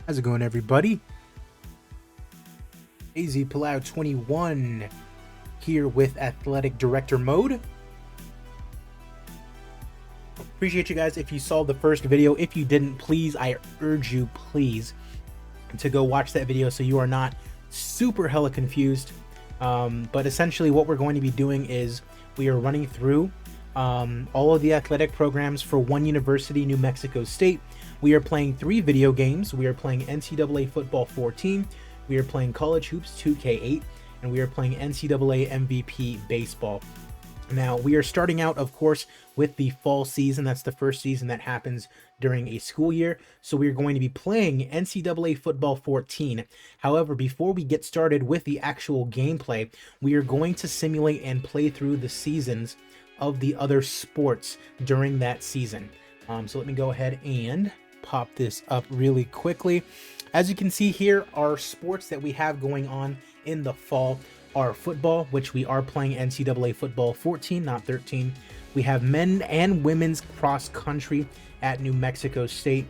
How's it going, everybody? AZ Palau 21 here with Athletic Director Mode. Appreciate you guys if you saw the first video. If you didn't, please, I urge you, please, to go watch that video so you are not super hella confused. But essentially what we're going to be doing is we are running through all of the athletic programs for one university, New Mexico State. We are playing 3 video games. We are playing NCAA Football 14, we are playing College Hoops 2K8, and we are playing NCAA MVP Baseball. Now, we are starting out, of course, with the fall season. That's the first season that happens during a school year. So we are going to be playing NCAA Football 14. However, before we get started with the actual gameplay, we are going to simulate and play through the seasons of the other sports during that season. So let me go ahead and pop this up really quickly. As you can see here, our sports that we have going on in the fall are football, which we are playing NCAA Football 14, not 13. We have men and women's cross country at New Mexico State.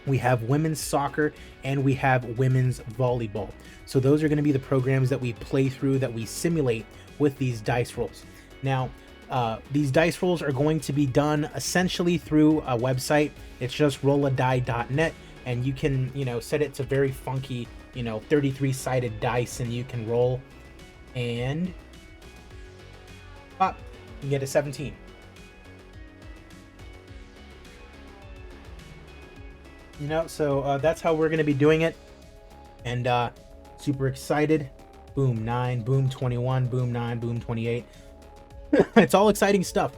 We have women's soccer and we have women's volleyball. So those are going to be the programs that we play through, that we simulate with these dice rolls. Now, these dice rolls are going to be done essentially through a website. It's just rolladie.net, and you can, set it to very funky, 33-sided dice, and you can roll and pop, you get a 17. So that's how we're going to be doing it, and super excited. Boom 9, boom 21, boom 9, boom 28. It's all exciting stuff.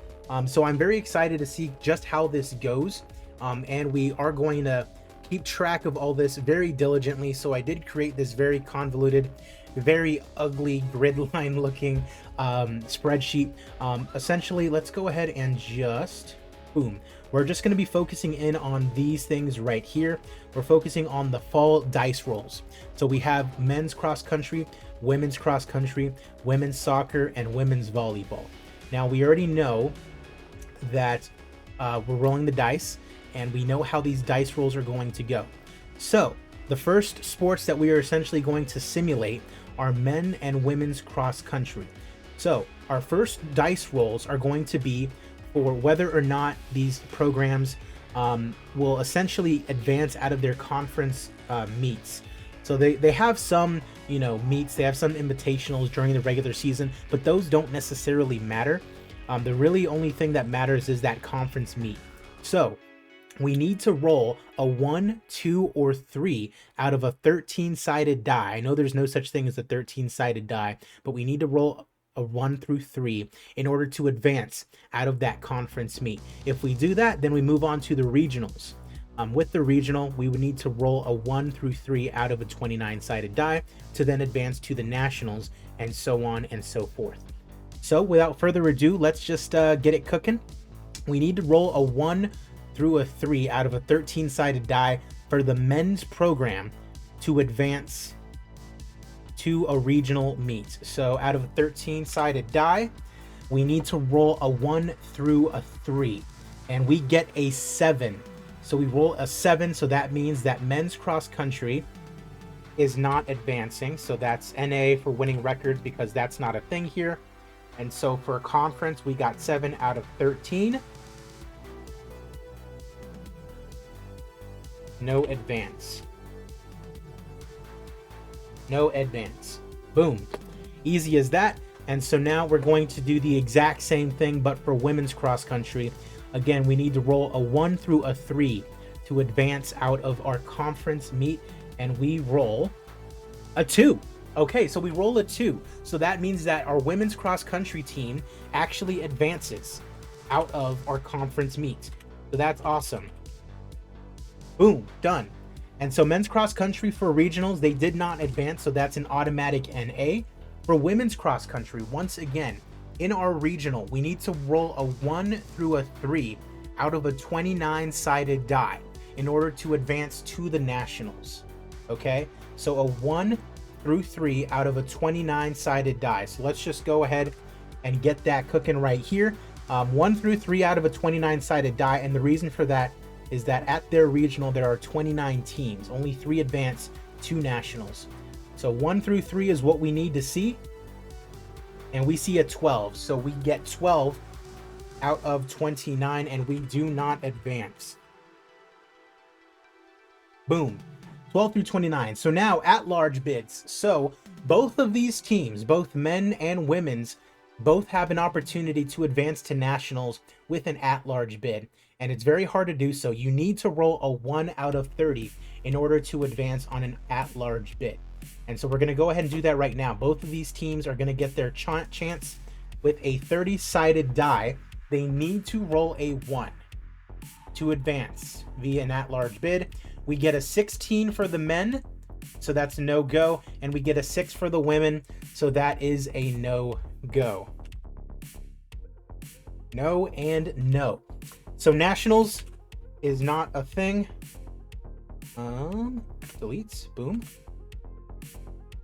So I'm very excited to see just how this goes, and we are going to keep track of all this very diligently. So I did create this very convoluted, very ugly grid line looking spreadsheet. Essentially, let's go ahead and just boom. We're just going to be focusing in on these things right here. We're focusing on the fall dice rolls. So we have men's cross country, women's cross country, women's soccer, and women's volleyball. Now, we already know that we're rolling the dice, and we know how these dice rolls are going to go. So the first sports that we are essentially going to simulate are men and women's cross country. So our first dice rolls are going to be for whether or not these programs will essentially advance out of their conference meets. So they have some, meets, they have some invitationals during the regular season, but those don't necessarily matter. The really only thing that matters is that conference meet. So we need to roll a 1, 2, or 3 out of a 13-sided die. I know there's no such thing as a 13-sided die, but we need to roll a 1 through 3 in order to advance out of that conference meet. If we do that, then we move on to the regionals. With the regional, we would need to roll a 1 through 3 out of a 29-sided die to then advance to the nationals, and so on and so forth. So without further ado, let's just get it cooking. We need to roll a 1 through a 3 out of a 13-sided die for the men's program to advance to a regional meet. So out of a 13-sided die, we need to roll a 1 through a 3, and we get a 7. So we roll a 7, so that means that men's cross country is not advancing. So that's NA for winning records, because that's not a thing here. And so for conference, we got 7 out of 13. No advance. No advance. Boom. Easy as that. And so now we're going to do the exact same thing, but for women's cross country. Again, we need to roll a 1 through a 3 to advance out of our conference meet, and we roll a 2. Okay, so we roll a 2. So that means that our women's cross country team actually advances out of our conference meet. So that's awesome. Boom, done. And so men's cross country for regionals, they did not advance, so that's an automatic NA. For women's cross country, once again, in our regional, we need to roll a 1 through a 3 out of a 29-sided die in order to advance to the nationals. Okay, so a 1 through 3 out of a 29-sided die. So let's just go ahead and get that cooking right here. 1 through 3 out of a 29-sided die, and the reason for that is that at their regional, there are 29 teams. Only 3 advance to nationals. So 1 through 3 is what we need to see. And we see a 12. So we get 12 out of 29, and we do not advance. Boom. 12 through 29. So now at-large bids. So both of these teams, both men and women's, both have an opportunity to advance to nationals with an at-large bid. And it's very hard to do so. You need to roll a 1 out of 30 in order to advance on an at-large bid. And so we're going to go ahead and do that right now. Both of these teams are going to get their chance with a 30-sided die. They need to roll a 1 to advance via an at-large bid. We get a 16 for the men, so that's no-go. And we get a 6 for the women, so that is a no-go. No and no. So nationals is not a thing. Deletes, boom.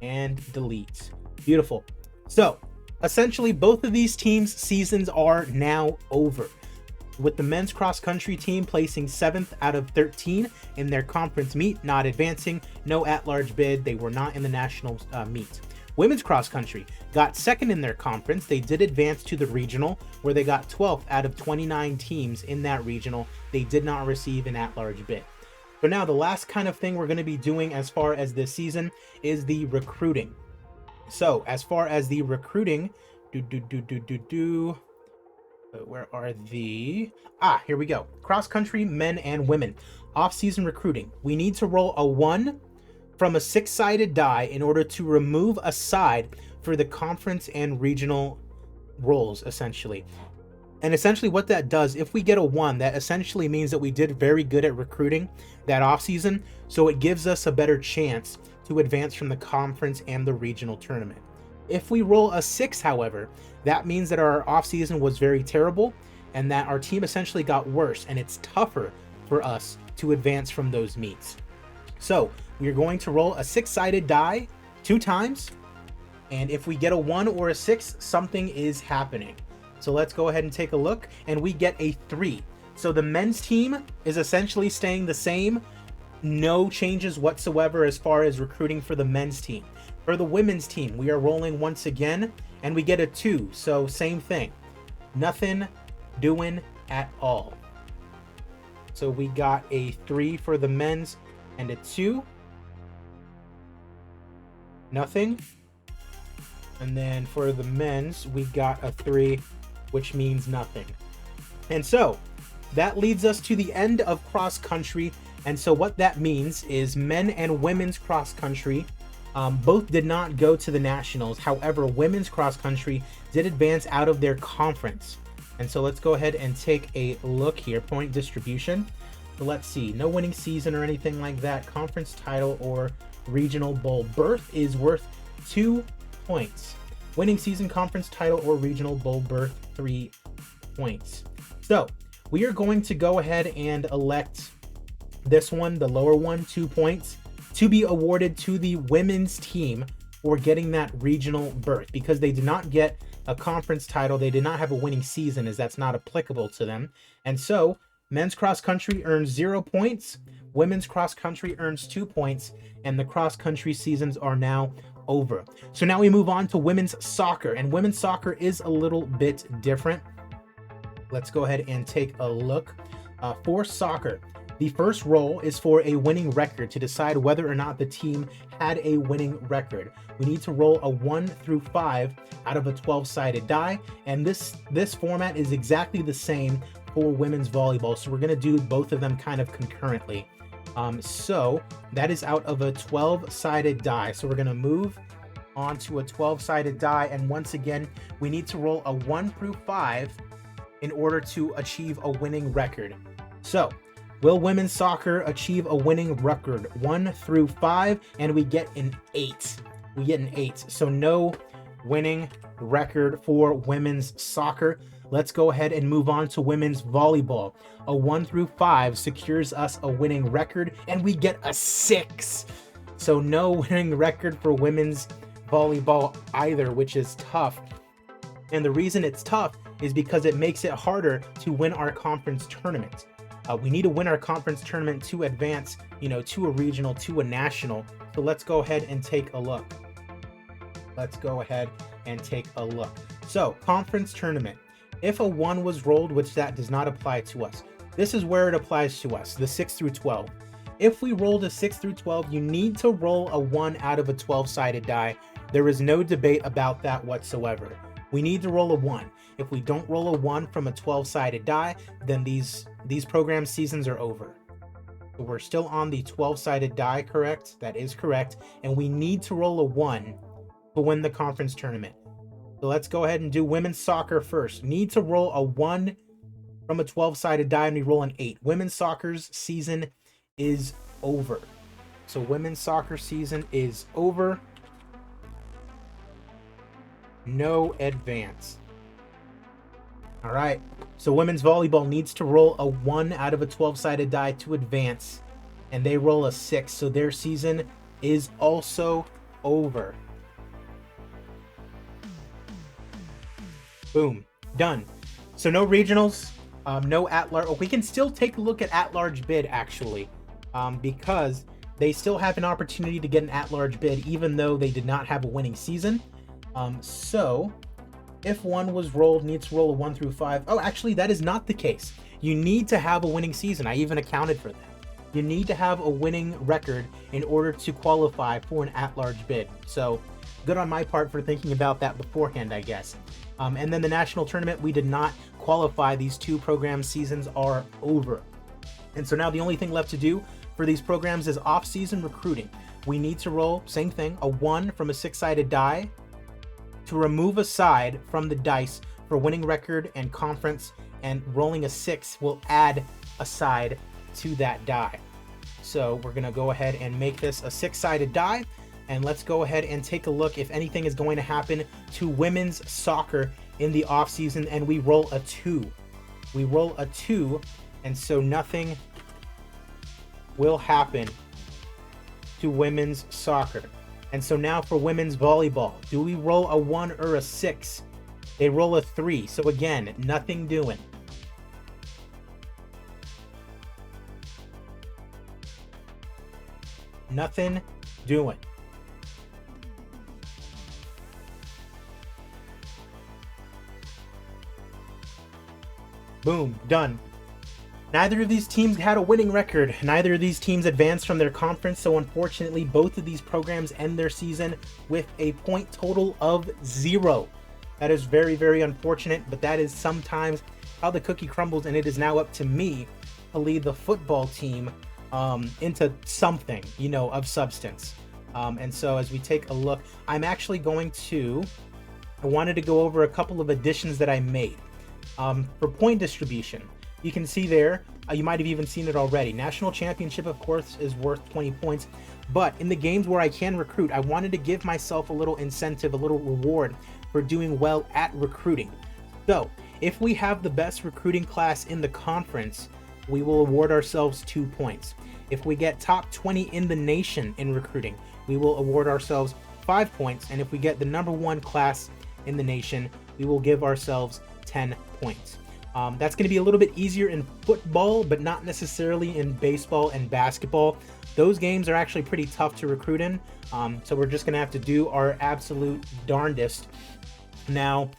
And delete. Beautiful. So essentially both of these teams' seasons are now over, with the men's cross country team placing 7th out of 13 in their conference meet, not advancing, no at-large bid. They were not in the national meet. Women's cross country got 2nd in their conference. They did advance to the regional, where they got 12th out of 29 teams in that regional. They did not receive an at-large bid. So now the last kind of thing we're going to be doing as far as this season is the recruiting. So as far as the recruiting, where are the... here we go. Cross country, men and women. Off-season recruiting. We need to roll a 1 from a 6-sided die in order to remove a side for the conference and regional roles, essentially. And essentially what that does, if we get a 1, that essentially means that we did very good at recruiting that offseason, so it gives us a better chance to advance from the conference and the regional tournament. If we roll a 6, however, that means that our offseason was very terrible and that our team essentially got worse, and it's tougher for us to advance from those meets. So we are going to roll a 6-sided die 2 times, and if we get a 1 or a 6, something is happening. So let's go ahead and take a look, and we get a 3. So the men's team is essentially staying the same. No changes whatsoever as far as recruiting for the men's team. For the women's team, we are rolling once again, and we get a 2. So same thing. Nothing doing at all. So we got a 3 for the men's and a 2. Nothing. And then for the men's, we got a 3, which means nothing. And so that leads us to the end of cross country. And so what that means is men and women's cross country both did not go to the nationals. However, women's cross country did advance out of their conference. And so let's go ahead and take a look here. Point distribution. So let's see. No winning season or anything like that. Conference title or regional bowl berth is worth 2 points. Winning season, conference title, or regional bowl berth, 3 points. So we are going to go ahead and elect this one, the lower one, 2 points, to be awarded to the women's team for getting that regional berth, because they did not get a conference title. They did not have a winning season, as that's not applicable to them. And so men's cross country earns 0 points. Women's cross country earns 2 points, and the cross country seasons are now over. So now we move on to women's soccer, and women's soccer is a little bit different. Let's go ahead and take a look. For soccer, the first roll is for a winning record to decide whether or not the team had a winning record. We need to roll a 1 through 5 out of a 12-sided die, and this format is exactly the same for women's volleyball, so we're going to do both of them kind of concurrently. So that is out of a 12-sided die. So we're going to move on to a 12-sided die. And once again, we need to roll a 1 through 5 in order to achieve a winning record. So will women's soccer achieve a winning record? 1 through 5, and we get an 8. We get an 8. So no winning record for women's soccer. Let's go ahead and move on to women's volleyball. A 1 through 5 secures us a winning record, and we get a 6. So no winning record for women's volleyball either, which is tough. And the reason it's tough is because it makes it harder to win our conference tournament. We need to win our conference tournament to advance, to a regional, to a national. So let's go ahead and take a look. So conference tournament. If a 1 was rolled, which that does not apply to us, this is where it applies to us, the 6 through 12. If we rolled a 6 through 12, you need to roll a 1 out of a 12-sided die. There is no debate about that whatsoever. We need to roll a 1. If we don't roll a 1 from a 12-sided die, then these program seasons are over. So we're still on the 12-sided die, correct? That is correct. And we need to roll a 1 to win the conference tournament. So let's go ahead and do women's soccer first. Need to roll a 1 from a 12-sided die, and we roll an 8. Women's soccer's season is over. So women's soccer season is over. No advance. All right. So women's volleyball needs to roll a 1 out of a 12-sided die to advance, and they roll a 6. So their season is also over. Boom. Done. So no regionals, no at-large. We can still take a look at at-large bid, actually, because they still have an opportunity to get an at-large bid, even though they did not have a winning season. So if 1 was rolled, needs to roll a 1 through 5. Oh, actually, that is not the case. You need to have a winning season. I even accounted for that. You need to have a winning record in order to qualify for an at-large bid. So good on my part for thinking about that beforehand, I guess. And then the national tournament, we did not qualify. These 2 program seasons are over. And so now the only thing left to do for these programs is off-season recruiting. We need to roll, same thing, a 1 from a 6-sided die to remove a side from the dice for winning record and conference, and rolling a 6 will add a side to that die. So we're going to go ahead and make this a 6-sided die. And let's go ahead and take a look if anything is going to happen to women's soccer in the off season. And we roll a 2. We roll a 2, and so nothing will happen to women's soccer. And so now for women's volleyball, do we roll a 1 or a 6? They roll a 3. So again, nothing doing. Nothing doing. Boom, done. Neither of these teams had a winning record. Neither of these teams advanced from their conference, so unfortunately both of these programs end their season with a point total of 0. That is very, very unfortunate, but that is sometimes how the cookie crumbles, and it is now up to me to lead the football team into something, of substance. And so as we take a look, I wanted to go over a couple of additions that I made. For point distribution, you can see there, you might have even seen it already. National championship, of course, is worth 20 points. But in the games where I can recruit, I wanted to give myself a little incentive, a little reward for doing well at recruiting. So if we have the best recruiting class in the conference, we will award ourselves 2 points. If we get top 20 in the nation in recruiting, we will award ourselves 5 points. And if we get the number 1 class in the nation, we will give ourselves 10 points. That's going to be a little bit easier in football, but not necessarily in baseball and basketball. Those games are actually pretty tough to recruit in, so we're just going to have to do our absolute darndest. Now,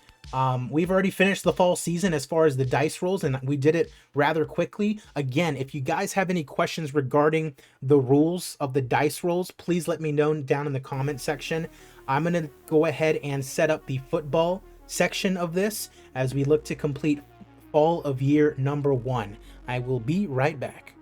we've already finished the fall season as far as the dice rolls, and we did it rather quickly. Again, if you guys have any questions regarding the rules of the dice rolls, please let me know down in the comment section. I'm going to go ahead and set up the football section of this as we look to complete fall of year number 1. I will be right back.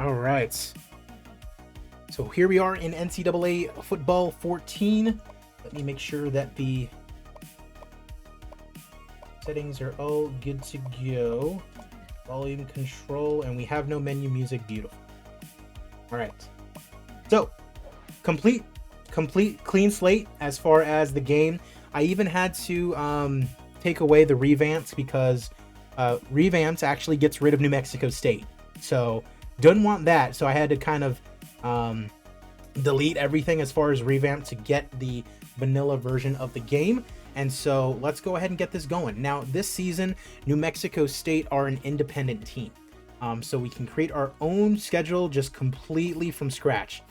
All right. So here we are in NCAA football 14. Let me make sure that the settings are all good to go. Volume control, and we have no menu music. Beautiful. All right. So complete clean slate as far as the game. I even had to take away the revamps because revamps actually gets rid of New Mexico State. So didn't want that. So I had to kind of delete everything as far as revamp to get the vanilla version of the game. And so let's go ahead and get this going. Now, this season, New Mexico State are an independent team. So we can create our own schedule just completely from scratch.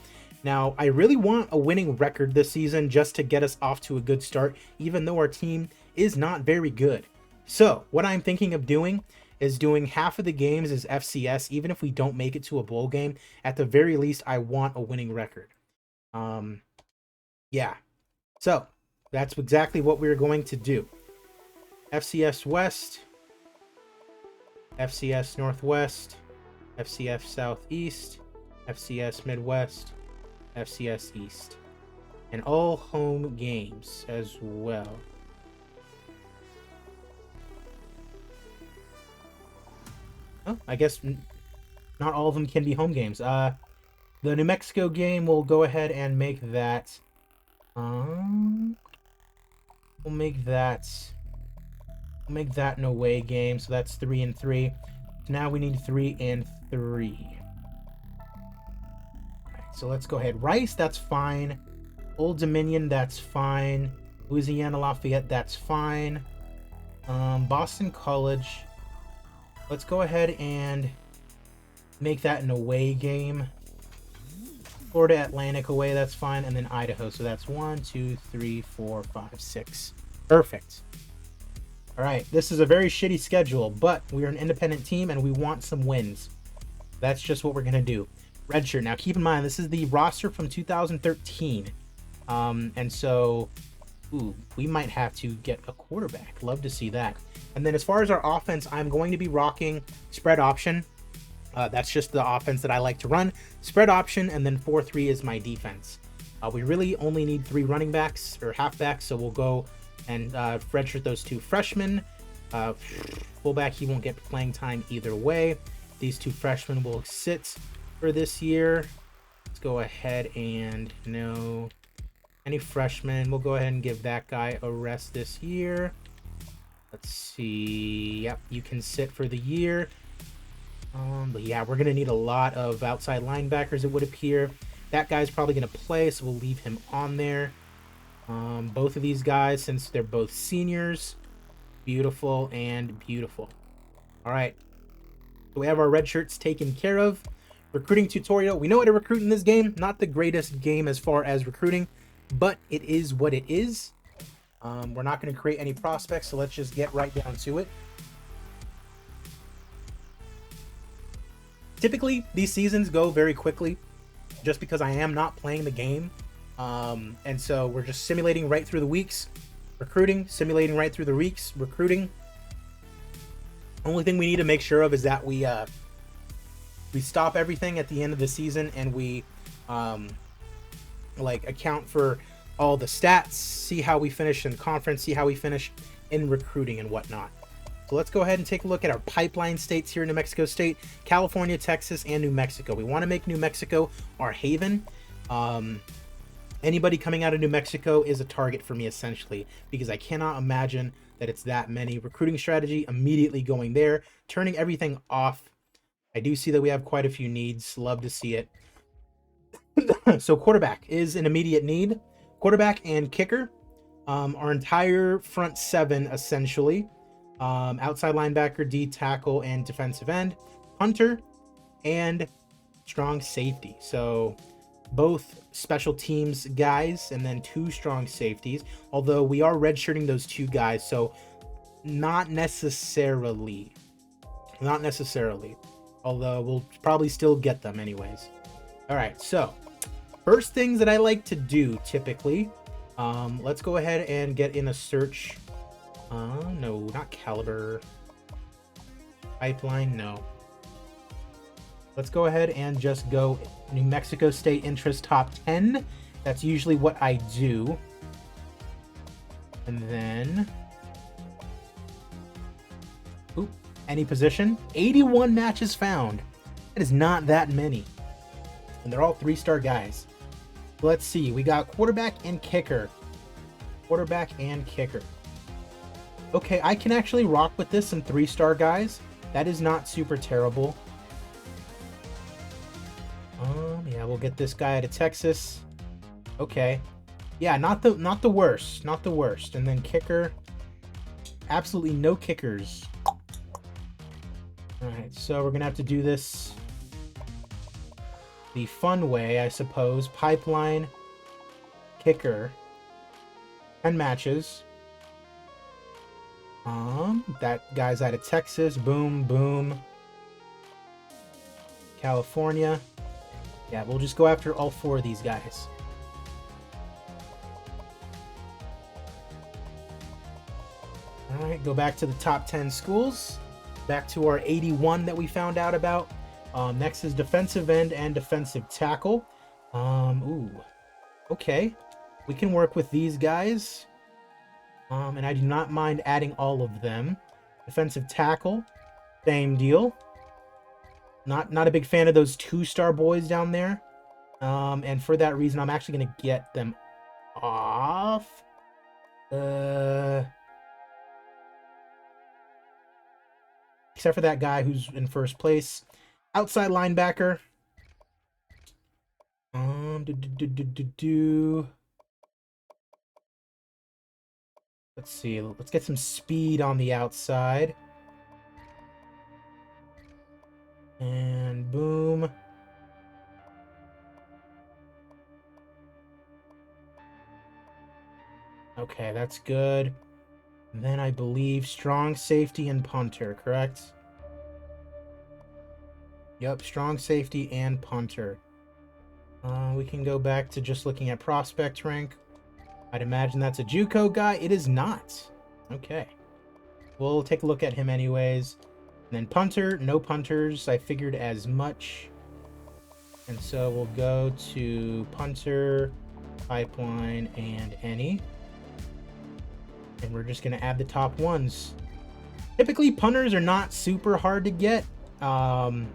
Now, I really want a winning record this season just to get us off to a good start, even though our team is not very good. So what I'm thinking of doing is doing half of the games as FCS, even if we don't make it to a bowl game. At the very least, I want a winning record. Yeah. So that's exactly what we're going to do. FCS West, FCS Northwest, FCS Southeast, FCS Midwest, FCS East, and all home games as well. Oh, I guess not all of them can be home games. The New Mexico game, we'll go ahead and make that. We'll make that an away game, so that's 3 and 3. So now we need 3 and 3. All right, so let's go ahead. Rice, that's fine. Old Dominion, that's fine. Louisiana Lafayette, that's fine. Boston College, let's go ahead and make that an away game. Florida Atlantic away, that's fine, and then Idaho. So that's 1, 2, 3, 4, 5, 6. Perfect. All right, this is a very shitty schedule, but we are an independent team and we want some wins. That's just what we're gonna do. Redshirt. Now, keep in mind this is the roster from 2013, and so, we might have to get a quarterback. Love to see that. And then as far as our offense, I'm going to be rocking spread option. That's just the offense that I like to run. Spread option, and then 4-3 is my defense. We really only need 3 running backs or halfbacks, so we'll go and redshirt those 2 freshmen. Fullback, he won't get playing time either way. These 2 freshmen will sit for this year. Let's go ahead and no. Any freshmen, we'll go ahead and give that guy a rest this year. Let's see. Yep, you can sit for the year. But yeah, we're going to need a lot of outside linebackers, it would appear. That guy's probably going to play, so we'll leave him on there. Both of these guys, since they're both seniors. Beautiful and beautiful. All right. So we have our red shirts taken care of. Recruiting tutorial. We know how to recruit in this game. Not the greatest game as far as recruiting, but it is what it is. We're not going to create any prospects, so let's just get right down to it. Typically, these seasons go very quickly just because I am not playing the game. And so we're just simulating right through the weeks, recruiting, simulating right through the weeks, recruiting. Only thing we need to make sure of is that we stop everything at the end of the season and we account for all the stats, see how we finish in conference, see how we finish in recruiting and whatnot. So let's go ahead and take a look at our pipeline states here in New Mexico State, California, Texas, and New Mexico. We want to make New Mexico our haven. Anybody coming out of New Mexico is a target for me, essentially, because I cannot imagine that it's that many. Recruiting strategy, immediately going there, turning everything off. I do see that we have quite a few needs. Love to see it. So quarterback is an immediate need. Quarterback and kicker. Our entire front 7, essentially. Outside linebacker, D tackle, and defensive end, punter, and strong safety. So both special teams guys and then 2 strong safeties, although we are redshirting those 2 guys, so not necessarily, although we'll probably still get them anyways. All right, so first things that I like to do typically, let's go ahead and get in a search. No, not caliber. Pipeline, no. Let's go ahead and just go New Mexico State interest top 10. That's usually what I do. And then... Oop, any position. 81 matches found. That is not that many. And they're all 3-star guys. Let's see. We got quarterback and kicker. Quarterback and kicker. Okay, I can actually rock with this. Some 3-star guys. That is not super terrible. Yeah, we'll get this guy out of Texas. Okay. Yeah, not the worst. Not the worst. And then kicker. Absolutely no kickers. Alright, so we're gonna have to do this the fun way, I suppose. Pipeline. Kicker. 10 matches. That guy's out of Texas. Boom, boom. California. Yeah, we'll just go after all 4 of these guys. Alright, go back to the top 10 schools. Back to our 81 that we found out about. Next is defensive end and defensive tackle. Ooh. Okay. We can work with these guys. And I do not mind adding all of them. Defensive tackle. Same deal. Not a big fan of those 2-star boys down there. And for that reason, I'm actually going to get them off. Except for that guy who's in first place. Outside linebacker. Let's see. Let's get some speed on the outside. And boom. Okay, that's good. And then I believe strong safety and punter, correct? Yep, strong safety and punter. We can go back to just looking at prospect rank. I'd imagine that's a JUCO guy. It is not. Okay. We'll take a look at him anyways. And then punter, no punters. I figured as much. And so we'll go to punter, pipeline, and any. And we're just going to add the top ones. Typically, punters are not super hard to get. And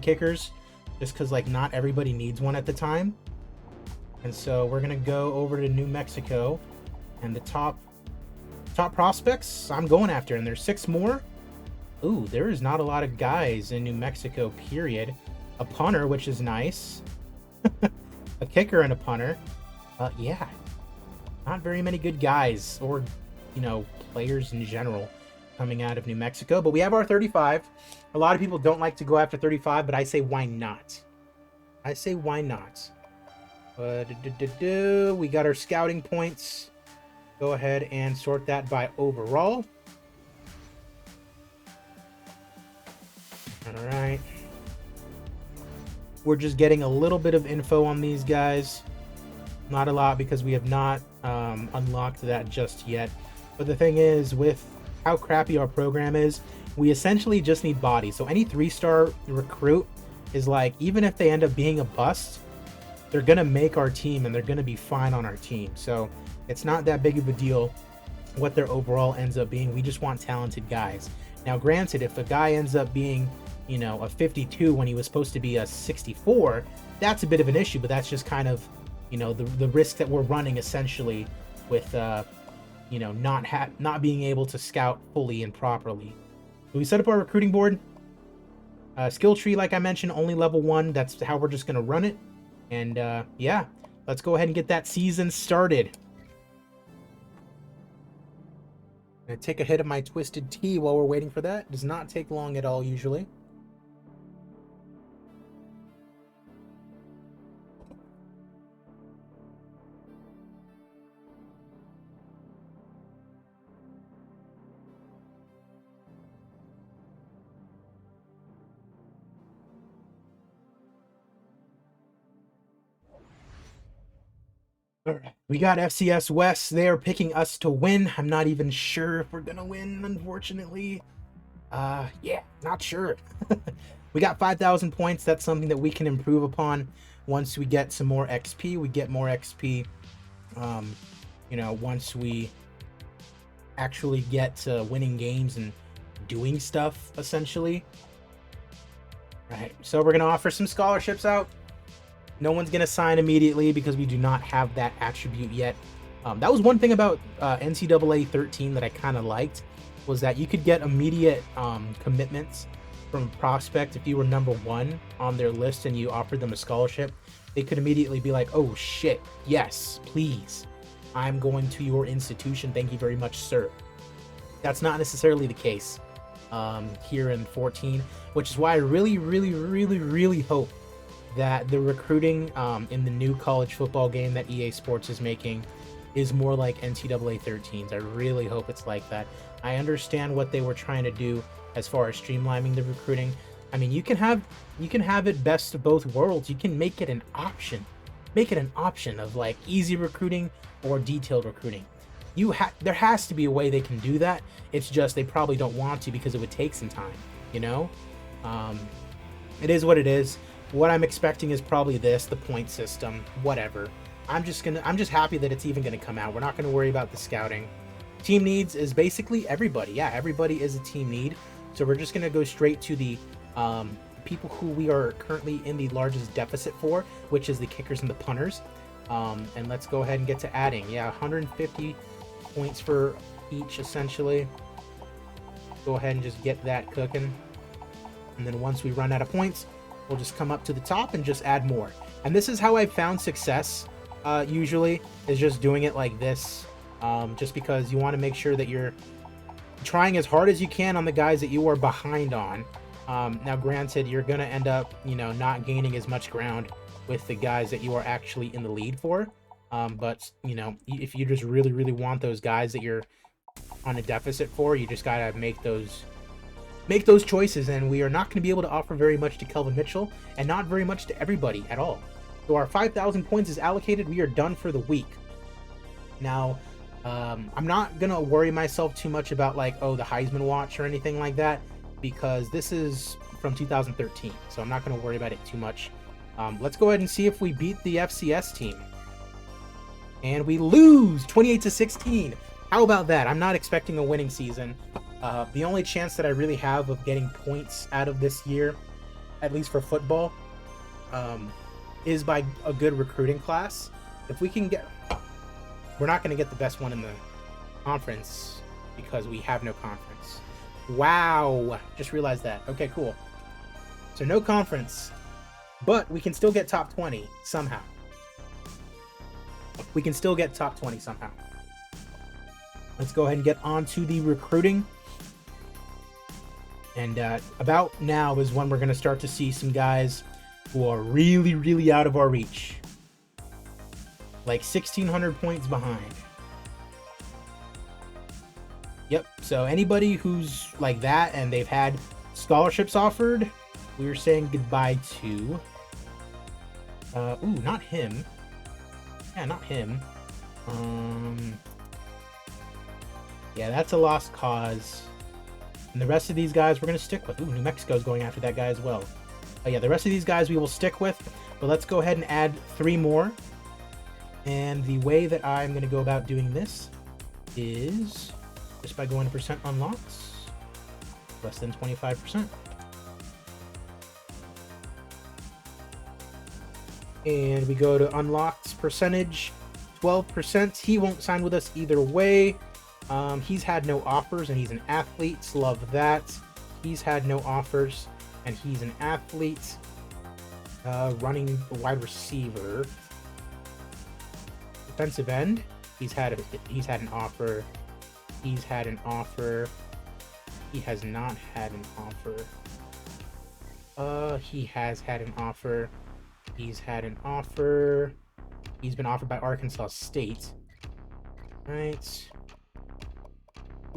kickers. Just because, like, not everybody needs one at the time. And so we're going to go over to New Mexico. And the top prospects I'm going after. And there's 6 more. Ooh, there is not a lot of guys in New Mexico, period. A punter, which is nice. A kicker and a punter. Yeah. Not very many good guys or, you know, players in general coming out of New Mexico. But we have our 35. A lot of people don't like to go after 35, but I say why not? I say why not? We got our scouting points. Go ahead and sort that by overall. All right. We're just getting a little bit of info on these guys. Not a lot because we have not unlocked that just yet. But the thing is, with how crappy our program is, we essentially just need body. So any 3-star recruit is like, even if they end up being a bust, they're going to make our team and they're going to be fine on our team. So it's not that big of a deal what their overall ends up being. We just want talented guys. Now, granted, if a guy ends up being, you know, a 52 when he was supposed to be a 64, that's a bit of an issue, but that's just kind of, you know, the risk that we're running essentially with, you know, not being able to scout fully and properly. So we set up our recruiting board. Skill tree, like I mentioned, only level 1. That's how we're just going to run it. And yeah, let's go ahead and get that season started. I'm going to take a hit of my twisted tea while we're waiting for that. It does not take long at all usually. All right, we got FCS West. They're picking us to win. I'm not even sure if we're gonna win, unfortunately. Yeah, not sure. we got 5,000 points. That's something that we can improve upon once we get some more XP. We get more XP, you know, once we actually get to winning games and doing stuff, essentially. Right, so we're going to offer some scholarships out. No one's going to sign immediately because we do not have that attribute yet. That was one thing about NCAA 13 that I kind of liked, was that you could get immediate commitments from a prospect. If you were number 1 on their list and you offered them a scholarship, they could immediately be like, oh shit, yes, please, I'm going to your institution, thank you very much, sir. That's not necessarily the case here in 14, which is why I really hope that the recruiting in the new college football game that EA Sports is making is more like NCAA 13's. I really hope it's like that. I understand what they were trying to do as far as streamlining the recruiting. I mean, you can have it best of both worlds. You can make it an option. Make it an option of like easy recruiting or detailed recruiting. There has to be a way they can do that. It's just they probably don't want to because it would take some time, you know? It is what it is. What I'm expecting is probably this, the point system, whatever. I'm just happy that it's even gonna come out. We're not gonna worry about the scouting. Team needs is basically everybody. Yeah, everybody is a team need. So we're just gonna go straight to the people who we are currently in the largest deficit for, which is the kickers and the punters. And let's go ahead and get to adding. Yeah, 150 points for each, essentially. Go ahead and just get that cooking. And then once we run out of points, we'll just come up to the top and just add more. And this is how I've found success, usually, is just doing it like this. Just because you want to make sure that you're trying as hard as you can on the guys that you are behind on. Now, granted, you're going to end up, you know, not gaining as much ground with the guys that you are actually in the lead for. But, you know, if you just really want those guys that you're on a deficit for, you just got to make those choices. And we are not going to be able to offer very much to Kelvin Mitchell and not very much to everybody at all. So our 5,000 points is allocated. We are done for the week. Now, I'm not going to worry myself too much about like, oh, the Heisman watch or anything like that, because this is from 2013. So I'm not going to worry about it too much. Let's go ahead and see if we beat the FCS team. And we lose 28-16. How about that? I'm not expecting a winning season. The only chance that I really have of getting points out of this year, at least for football, is by a good recruiting class. If we can get... We're not going to get the best one in the conference because we have no conference. Wow! Just realized that. Okay, cool. So no conference, but we can still get top 20 somehow. We can still get top 20 somehow. Let's go ahead and get on to the recruiting. And about now is when we're going to start to see some guys who are really out of our reach. Like 1,600 points behind. Yep, so anybody who's like that and they've had scholarships offered, we're saying goodbye to... ooh, not him. Yeah, not him. Yeah, that's a lost cause. And the rest of these guys we're going to stick with. Ooh, New Mexico's going after that guy as well. Oh yeah, the rest of these guys we will stick with. But let's go ahead and add 3 more. And the way that I'm going to go about doing this is just by going to percent unlocks. Less than 25%. And we go to unlocked percentage, 12%. He won't sign with us either way. He's had no offers and he's an athlete. Love that. He's had no offers and he's an athlete. Running wide receiver. Defensive end. He's had an offer. He's had an offer. He has not had an offer. He has had an offer. He's had an offer. He's been offered by Arkansas State. Right.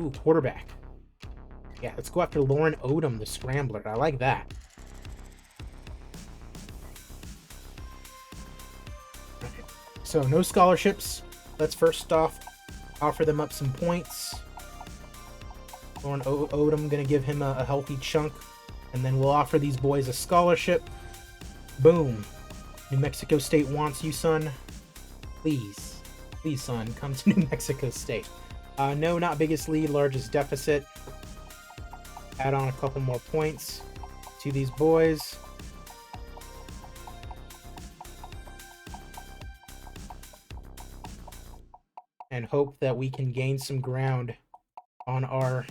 Ooh, quarterback. Yeah, let's go after Lauren Odom, the scrambler. I like that. Okay. So, no scholarships. Let's first off offer them up some points. Lauren Odom, gonna give him a healthy chunk and then we'll offer these boys a scholarship. Boom. New Mexico State wants you, son. Please. Please, son, come to New Mexico State. No, not biggest lead, largest deficit. Add on a couple more points to these boys. And hope that we can gain some ground on our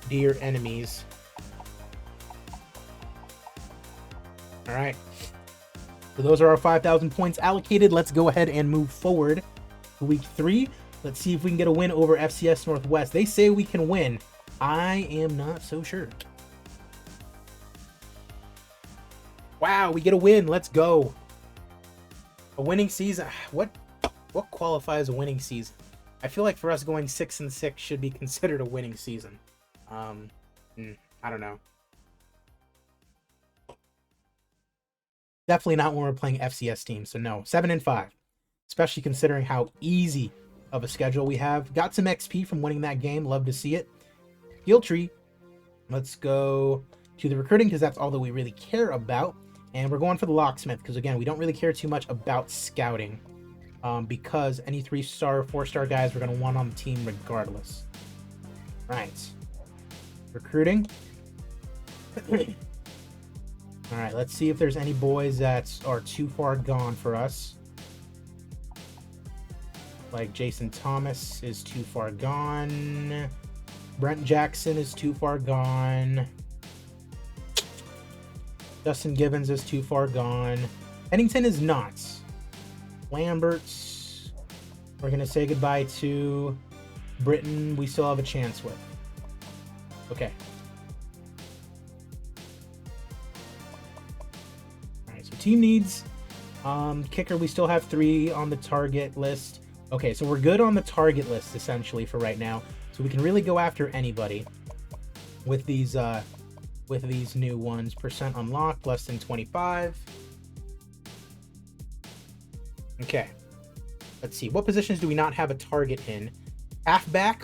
dear enemies. Alright. So those are our 5,000 points allocated. Let's go ahead and move forward to week 3. Let's see if we can get a win over FCS Northwest. They say we can win. I am not so sure. Wow, we get a win. Let's go. A winning season. What qualifies a winning season? I feel like for us going 6-6 should be considered a winning season. I don't know. Definitely not when we're playing FCS teams. So no, 7-5. Especially considering how easy of a schedule we have. Got some XP from winning that game. Love to see it. Skill tree. Let's go to the recruiting because that's all that we really care about. And we're going for the locksmith because, again, we don't really care too much about scouting. Because any 3-star, 4-star guys we're going to want on the team regardless. Right. Recruiting. Alright, let's see if there's any boys that are too far gone for us. Like Jason Thomas is too far gone. Brent Jackson is too far gone. Justin Gibbons is too far gone. Pennington is not. Lamberts, we're going to say goodbye to. Britain, we still have a chance with. Okay. Alright, so team needs. Kicker, we still have 3 on the target list. Okay, so we're good on the target list, essentially, for right now. So we can really go after anybody with these new ones. Percent unlocked, less than 25. Okay, let's see. What positions do we not have a target in? Halfback,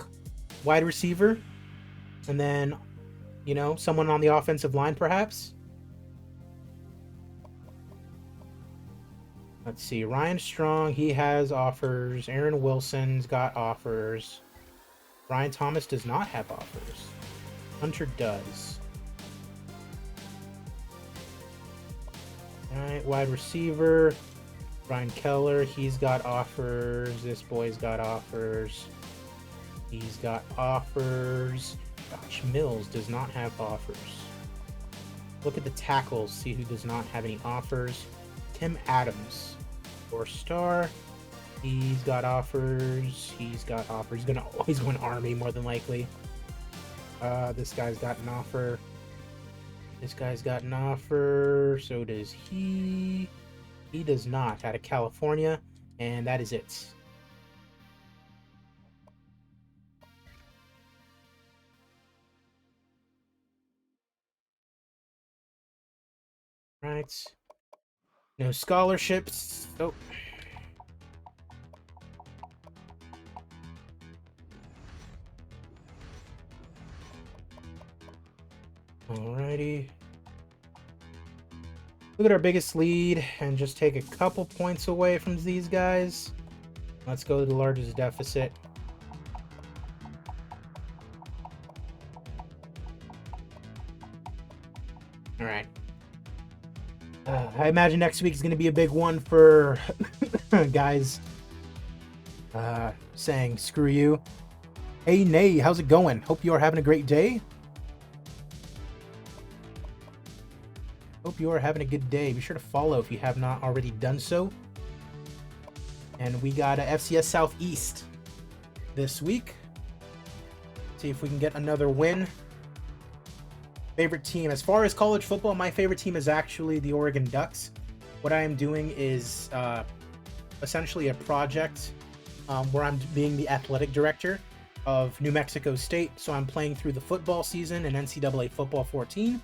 wide receiver, and then, you know, someone on the offensive line, perhaps. Let's see. Ryan Strong, he has offers. Aaron Wilson's got offers. Ryan Thomas does not have offers. Hunter does. All right, wide receiver. Brian Keller, he's got offers. This boy's got offers. He's got offers. Josh Mills does not have offers. Look at the tackles, see who does not have any offers. Tim Adams, 4-star. He's got offers. He's got offers. He's going Army more than likely. This guy's got an offer. This guy's got an offer. So does he. He does not. Out of California. And that is it. Right. No scholarships. Oh. Alrighty. Look at our biggest lead and just take a couple points away from these guys. Let's go to the largest deficit. Alright. I imagine next week is going to be a big one for guys saying screw you. Hey, Nay, how's it going? Hope you are having a great day. Hope you are having a good day. Be sure to follow if you have not already done so. And we got a FCS Southeast this week. See if we can get another win. Favorite team. As far as college football, my favorite team is actually the Oregon Ducks. What I am doing is essentially a project where I'm being the athletic director of New Mexico State. So I'm playing through the football season in NCAA Football 14.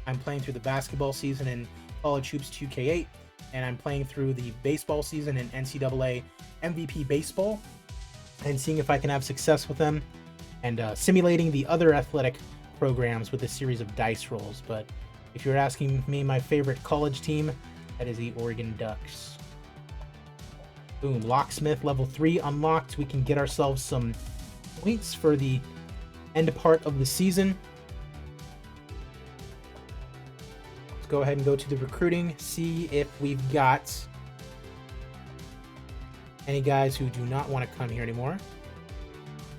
I'm playing through the basketball season in College Hoops 2K8. And I'm playing through the baseball season in NCAA MVP Baseball. And seeing if I can have success with them. And simulating the other athletic programs with a series of dice rolls. But If you're asking me my favorite college team, that is the Oregon Ducks. Boom, Locksmith level 3 unlocked. We can get ourselves some points for the end part of the season. Let's go ahead and go to the recruiting, see if we've got any guys who do not want to come here anymore.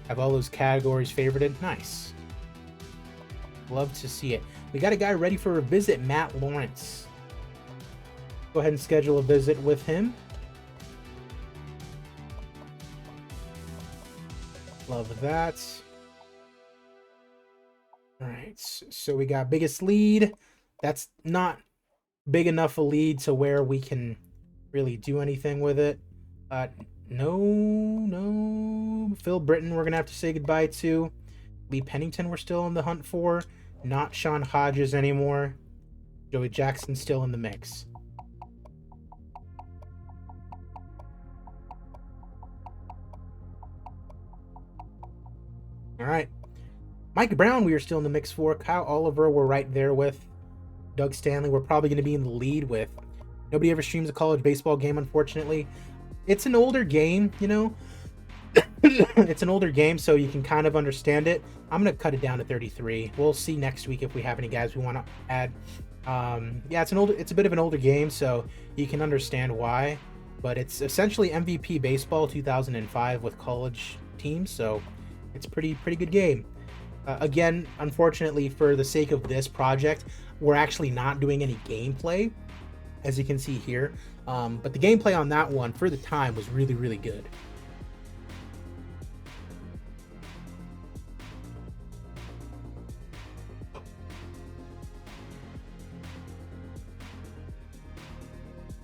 Have all those categories favorited. Nice. Love to see it. We got a guy ready for a visit, Matt Lawrence. Go ahead and schedule a visit with him. Love that. All right, so we got biggest lead. That's not big enough a lead to where we can really do anything with it. No. Phil Britton, we're going to have to say goodbye to. Lee Pennington, we're still in the hunt for. Not Sean Hodges anymore. Joey Jackson still in the mix. All right. Mike Brown, we are still in the mix for. Kyle Oliver, we're right there with. Doug Stanley, we're probably going to be in the lead with. Nobody ever streams a college baseball game, unfortunately. It's an older game, you know. It's an older game, so you can kind of understand it. I'm going to cut it down to 33. We'll see next week if we have any guys we want to add. Yeah, it's a bit of an older game, so you can understand why. But it's essentially MVP baseball 2005 with college teams, so it's pretty good game. Again, unfortunately, for the sake of this project, we're actually not doing any gameplay, as you can see here. But the gameplay on that one, for the time, was really good.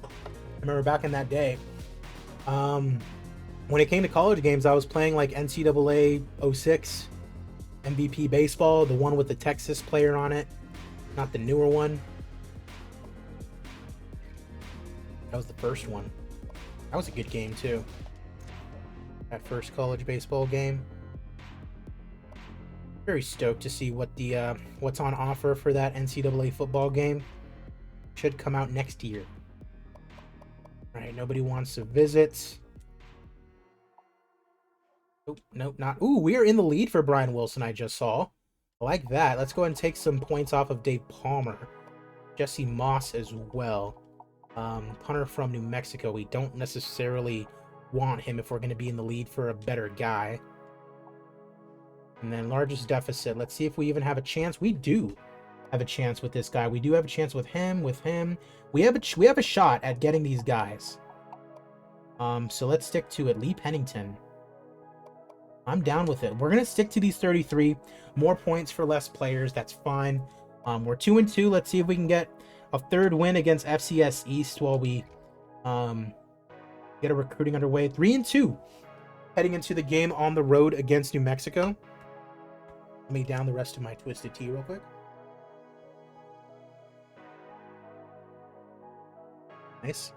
I remember back in that day, when it came to college games, I was playing like NCAA 06 MVP baseball, the one with the Texas player on it, not the newer one. That was the first one. That was a good game too. That first college baseball game. Very stoked to see what the what's on offer for that NCAA football game. Should come out next year. All right, nobody wants to visit. Oh, nope, not. Ooh, we are in the lead for Brian Wilson, I just saw. I like that. Let's go ahead and take some points off of Dave Palmer. Jesse Moss as well. Punter from New Mexico. We don't necessarily want him if we're going to be in the lead for a better guy. And then largest deficit. Let's see if we even have a chance. We do have a chance with this guy. We do have a chance with him. We have a shot at getting these guys. So let's stick to it. Lee Pennington. I'm down with it. We're going to stick to these 33. More points for less players. That's fine. We're 2-2. Let's see if we can get a third win against FCS East while we get a recruiting underway. 3-2. Heading into the game on the road against New Mexico. Let me down the rest of my Twisted Tea real quick. Nice.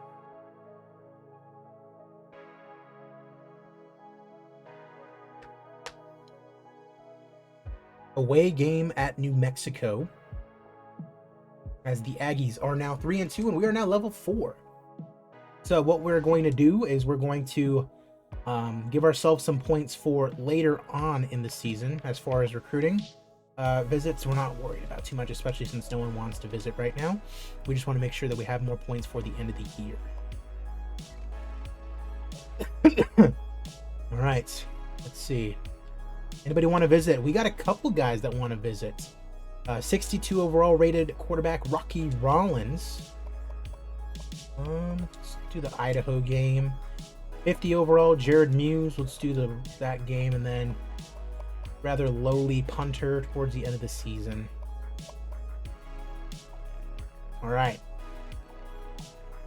Away game at New Mexico, as the Aggies are now 3-2 and we are now level 4. So what we're going to do is we're going to give ourselves some points for later on in the season. As far as recruiting visits, we're not worried about too much, especially since no one wants to visit right now. We just want to make sure that we have more points for the end of the year. All right, let's see. Anybody want to visit? We got a couple guys that want to visit. 62 overall rated quarterback Rocky Rollins. Let's do the Idaho game. 50 overall Jared Muse. Let's do that game, and then rather lowly punter towards the end of the season. All right.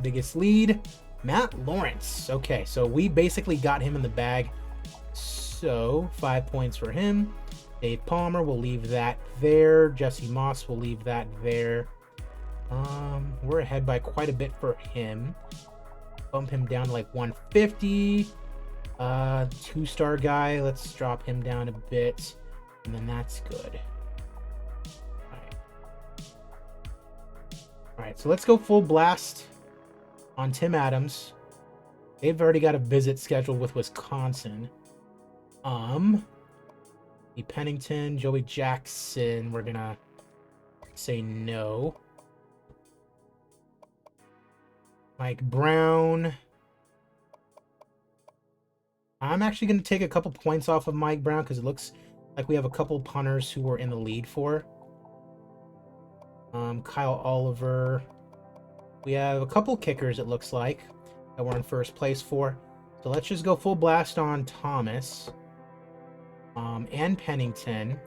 Biggest lead, Matt Lawrence. Okay, so we basically got him in the bag. So 5 points for him. Dave Palmer, we'll leave that there. Jesse Moss, we'll leave that there. We're ahead by quite a bit for him. Bump him down to like 150. 2-star guy, let's drop him down a bit, and then that's good. All right. right, so let's go full blast on Tim Adams. They've already got a visit scheduled with Wisconsin. The Pennington, Joey Jackson, we're gonna say no. Mike Brown. I'm actually gonna take a couple points off of Mike Brown because it looks like we have a couple punters who we're in the lead for. Kyle Oliver. We have a couple kickers, it looks like, that we're in first place for. So let's just go full blast on Thomas. And Pennington.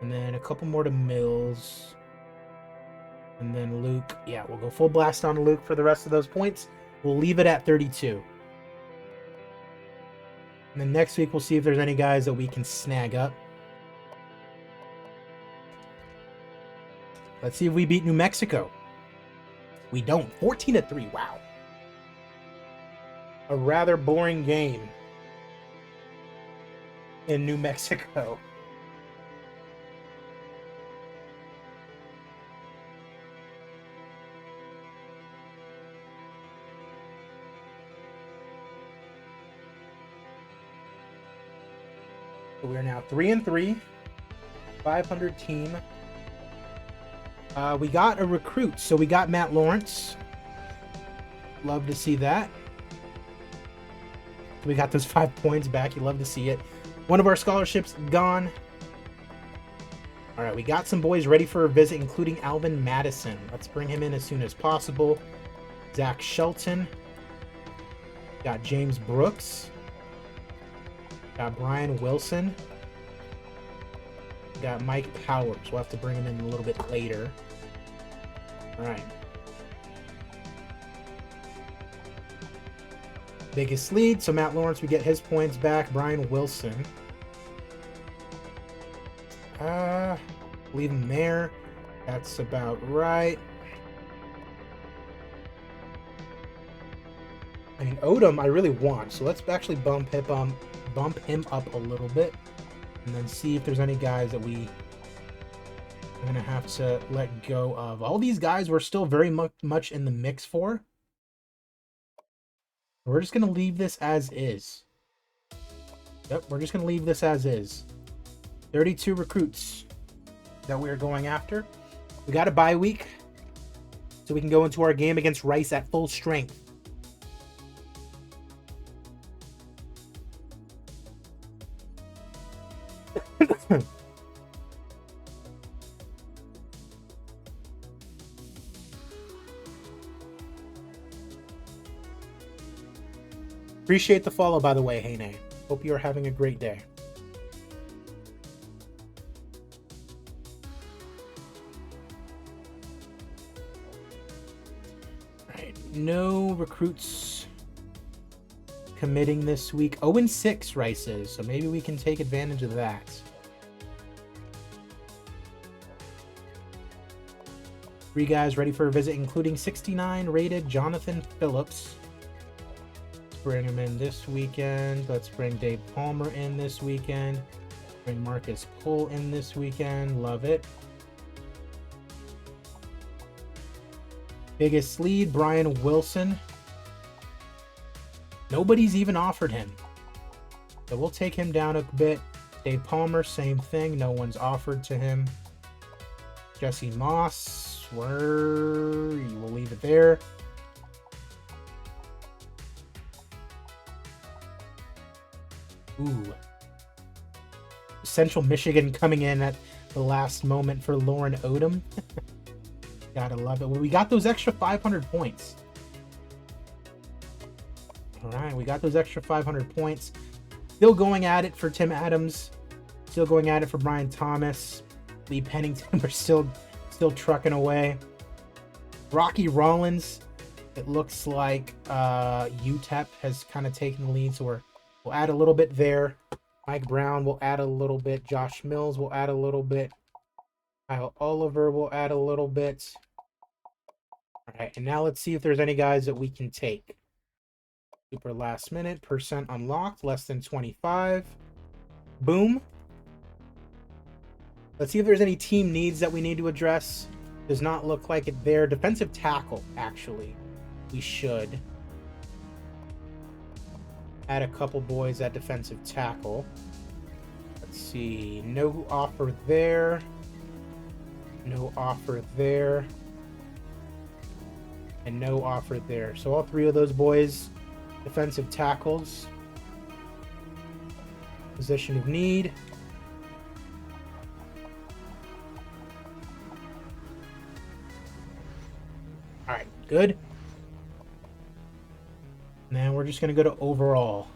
And then a couple more to Mills. And then Luke. Yeah, we'll go full blast on Luke for the rest of those points. We'll leave it at 32. And then next week, we'll see if there's any guys that we can snag up. Let's see if we beat New Mexico. We don't. 14-3. Wow. A rather boring game in New Mexico. So we're now 3-3, 500 team. We got a recruit, so we got Matt Lawrence. Love to see that. We got those 5 points back. You love to see it. One of our scholarships gone. All right, we got some boys ready for a visit, including Alvin Madison. Let's bring him in as soon as possible. Zach Shelton. Got James Brooks. Got Brian Wilson. Got Mike Powers. We'll have to bring him in a little bit later. All right. Biggest lead. So Matt Lawrence, we get his points back. Brian Wilson. Leave him there. That's about right. I mean, Odom, I really want. So let's actually bump him up a little bit, and then see if there's any guys that we are gonna have to let go of. All these guys we're still very much in the mix for. We're just gonna leave this as is. Yep, we're just gonna leave this as is. 32 recruits that we're going after. We got a bye week, so we can go into our game against Rice at full strength. Appreciate the follow, by the way, Hey. Hope you're having a great day. Alright, no recruits committing this week. 0-6 Rice is, so maybe we can take advantage of that. Three guys ready for a visit, including 69 rated Jonathan Phillips. Bring him in this weekend. Let's bring Dave Palmer in this weekend. Bring Marcus Cole in this weekend. Love it. Biggest lead, Brian Wilson. Nobody's even offered him, so we'll take him down a bit. Dave Palmer, same thing. No one's offered to him. Jesse Moss, we'll leave it there. Ooh. Central Michigan coming in at the last moment for Lauren Odom. Gotta love it. Well, we got those extra 500 points. All right, we got those extra 500 points. Still going at it for Tim Adams. Still going at it for Brian Thomas. Lee Pennington, we're still trucking away. Rocky Rollins, it looks like UTEP has kind of taken the lead, so we'll add a little bit there. Mike Brown will add a little bit. Josh Mills will add a little bit. Kyle Oliver will add a little bit. All right, and now let's see if there's any guys that we can take. Super last minute, percent unlocked, less than 25. Boom. Let's see if there's any team needs that we need to address. Does not look like it there. Defensive tackle, actually. We should add a couple boys at defensive tackle. Let's see. No offer there. No offer there. And no offer there. So all three of those boys, defensive tackles. Position of need. Alright, good. Now we're just going to go to overall.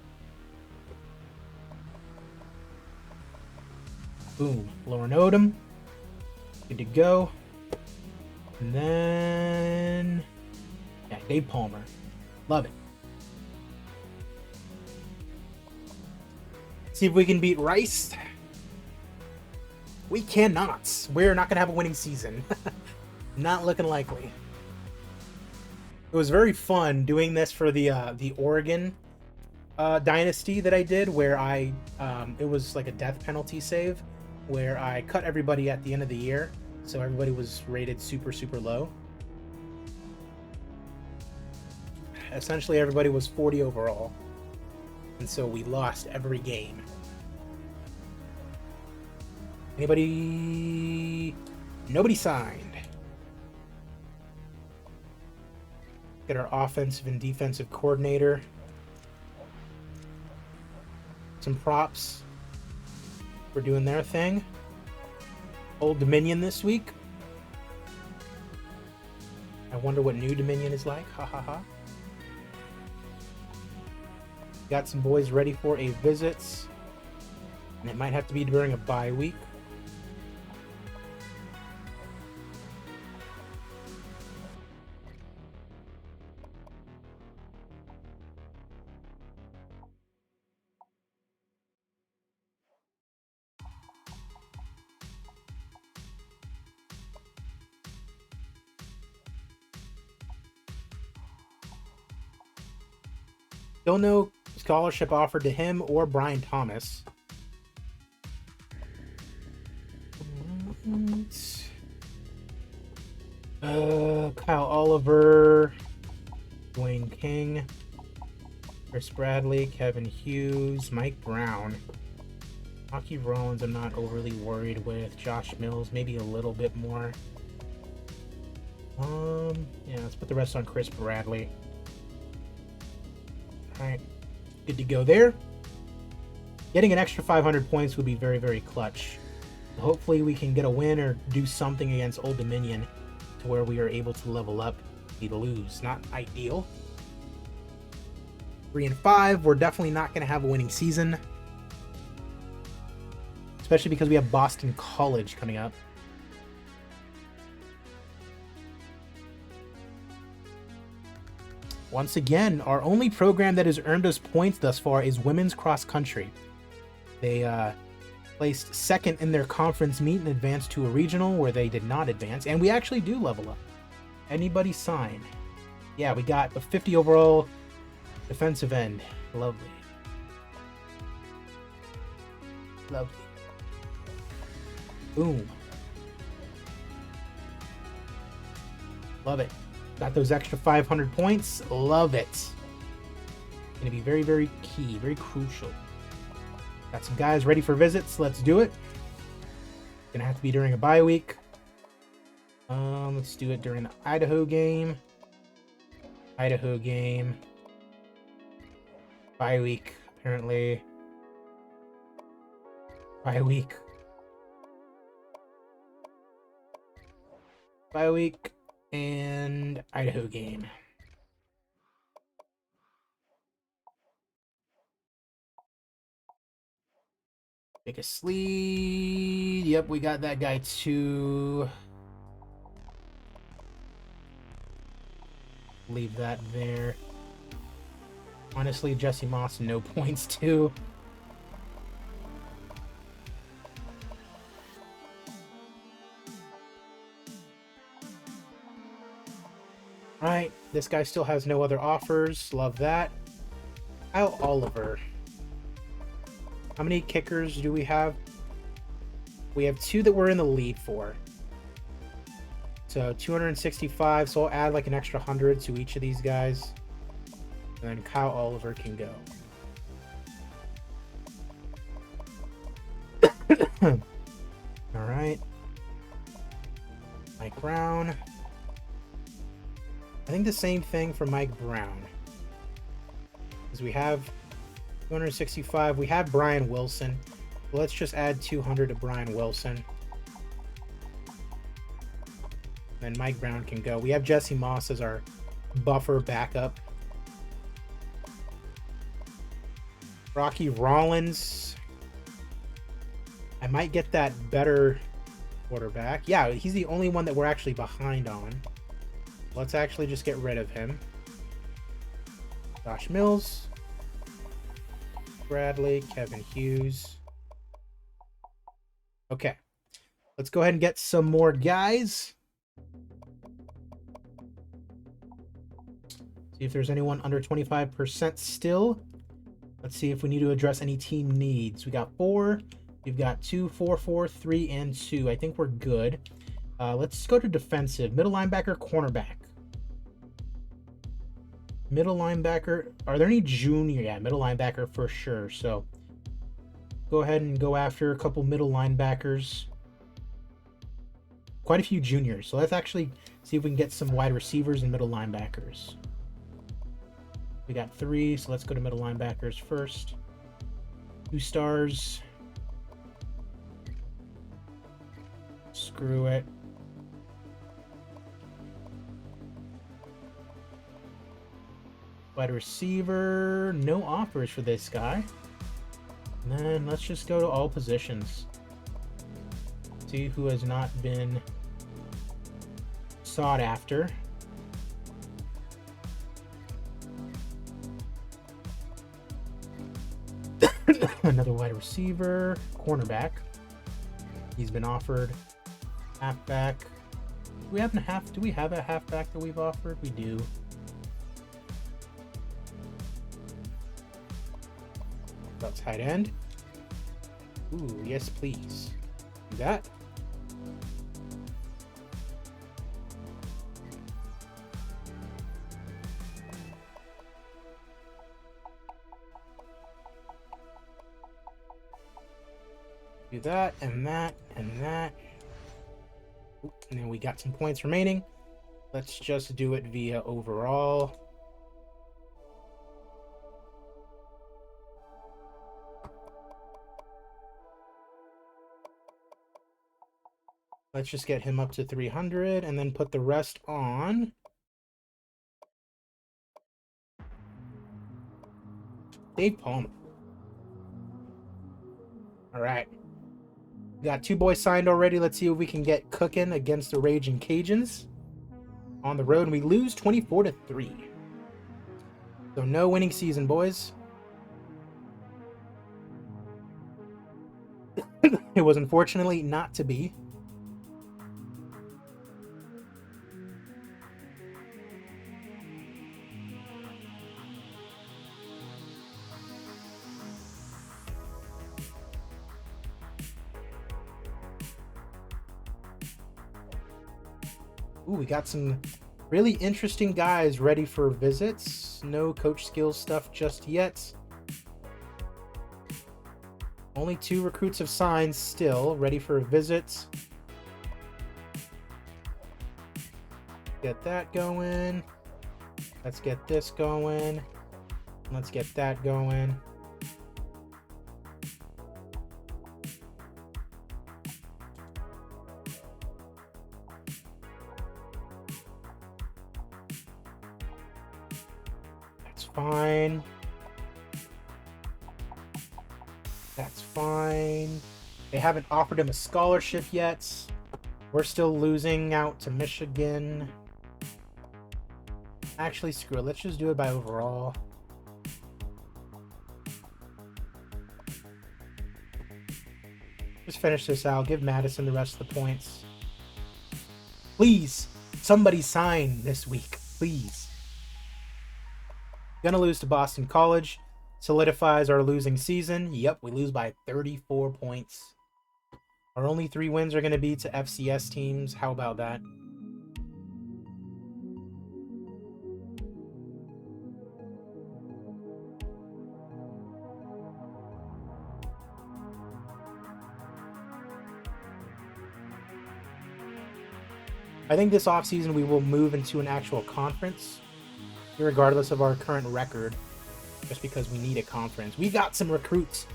Boom. Lauren Odom. Good to go. And then... yeah, Dave Palmer. Love it. See if we can beat Rice. We cannot. We're not going to have a winning season. Not looking likely. It was very fun doing this for the Oregon dynasty that I did, where I it was like a death penalty save, where I cut everybody at the end of the year, so everybody was rated super, super low. Essentially, everybody was 40 overall, and so we lost every game. Anybody? Nobody signed. Get our offensive and defensive coordinator. Some props for doing their thing. Old Dominion this week. I wonder what New Dominion is like. Ha ha ha. Got some boys ready for a visit. And it might have to be during a bye week. Don't know scholarship offered to him or Brian Thomas. Kyle Oliver, Dwayne King, Chris Bradley, Kevin Hughes, Mike Brown. Hockey Rollins I'm not overly worried with. Josh Mills, maybe a little bit more. Yeah, let's put the rest on Chris Bradley. Alright, good to go there. Getting an extra 500 points would be very, very clutch. Hopefully we can get a win or do something against Old Dominion to where we are able to level up. We lose. Not ideal. 3-5. We're definitely not going to have a winning season. Especially because we have Boston College coming up. Once again, our only program that has earned us points thus far is women's cross country. They placed second in their conference meet and advanced to a regional where they did not advance. And we actually do level up. Anybody sign? Yeah, we got a 50 overall defensive end. Lovely. Lovely. Boom. Love it. Got those extra 500 points. Love it. Gonna be very, very key, very crucial. Got some guys ready for visits. Let's do it. Gonna have to be during a bye week. Let's do it during the Idaho game. Idaho game. Bye week, apparently. Bye week. Bye week. And Idaho game. Take a sleeve. Yep, we got that guy too. Leave that there. Honestly, Jesse Moss, no points too. Alright, this guy still has no other offers. Love that. Kyle Oliver. How many kickers do we have? We have 2 that we're in the lead for. So 265. So I'll add like an extra 100 to each of these guys. And then Kyle Oliver can go. All right. Mike Brown. I think the same thing for Mike Brown. Because we have 265. We have Brian Wilson. Let's just add 200 to Brian Wilson. Then Mike Brown can go. We have Jesse Moss as our buffer backup. Rocky Rollins. I might get that better quarterback. Yeah, he's the only one that we're actually behind on. Let's actually just get rid of him. Josh Mills. Bradley. Kevin Hughes. Okay. Let's go ahead and get some more guys. See if there's anyone under 25% still. Let's see if we need to address any team needs. We got 4. We've got 2, 4, 4, 3, and 2. I think we're good. Let's go to defensive. Middle linebacker, cornerback. Middle linebacker. Are there any junior? Yeah, middle linebacker for sure. So go ahead and go after a couple middle linebackers. Quite a few juniors. So let's actually see if we can get some wide receivers and middle linebackers. We got 3, so let's go to middle linebackers first. 2 stars. Screw it. Wide receiver, no offers for this guy. And then let's just go to all positions. See who has not been sought after. Another wide receiver, cornerback. He's been offered. Halfback. Do we have a halfback that we've offered? We do. About tight end. Ooh, yes, please. Do that. Do that and that and that. Oop, and then we got some points remaining. Let's just do it via overall. Let's just get him up to 300 and then put the rest on. Dave Palmer. All right. We got 2 boys signed already. Let's see if we can get cooking against the Raging Cajuns on the road. And we lose 24-3. So no winning season, boys. It was unfortunately not to be. Ooh, we got some really interesting guys ready for visits. No coach skills stuff just yet. Only 2 recruits have signed still, ready for a visit. Get that going. Let's get this going. Let's get that going. Fine. That's fine. They haven't offered him a scholarship yet. We're still losing out to Michigan. Actually, screw it. Let's just do it by overall. Just finish this out. Give Madison the rest of the points. Please, somebody sign this week. Please. Gonna lose to Boston College. Solidifies our losing season. Yep, we lose by 34 points. Our only 3 wins are going to be to FCS teams. How about that? I think this offseason we will move into an actual conference, regardless of our current record, just because we need a conference. We got some recruits.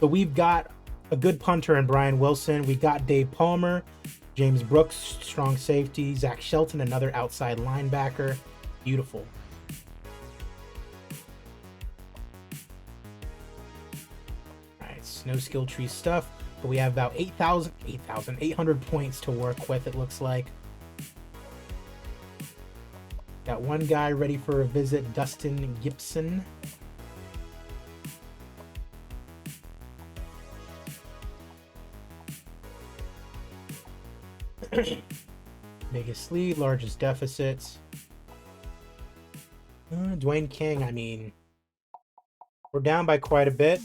So we've got a good punter in Brian Wilson. We got Dave Palmer, James Brooks, strong safety, Zach Shelton, another outside linebacker. Beautiful. All right, it's no skill tree stuff, but we have about 800 points to work with, it looks like. Got one guy ready for a visit, Dustin Gibson. Biggest lead, largest deficits. Dwayne King, I mean, we're down by quite a bit.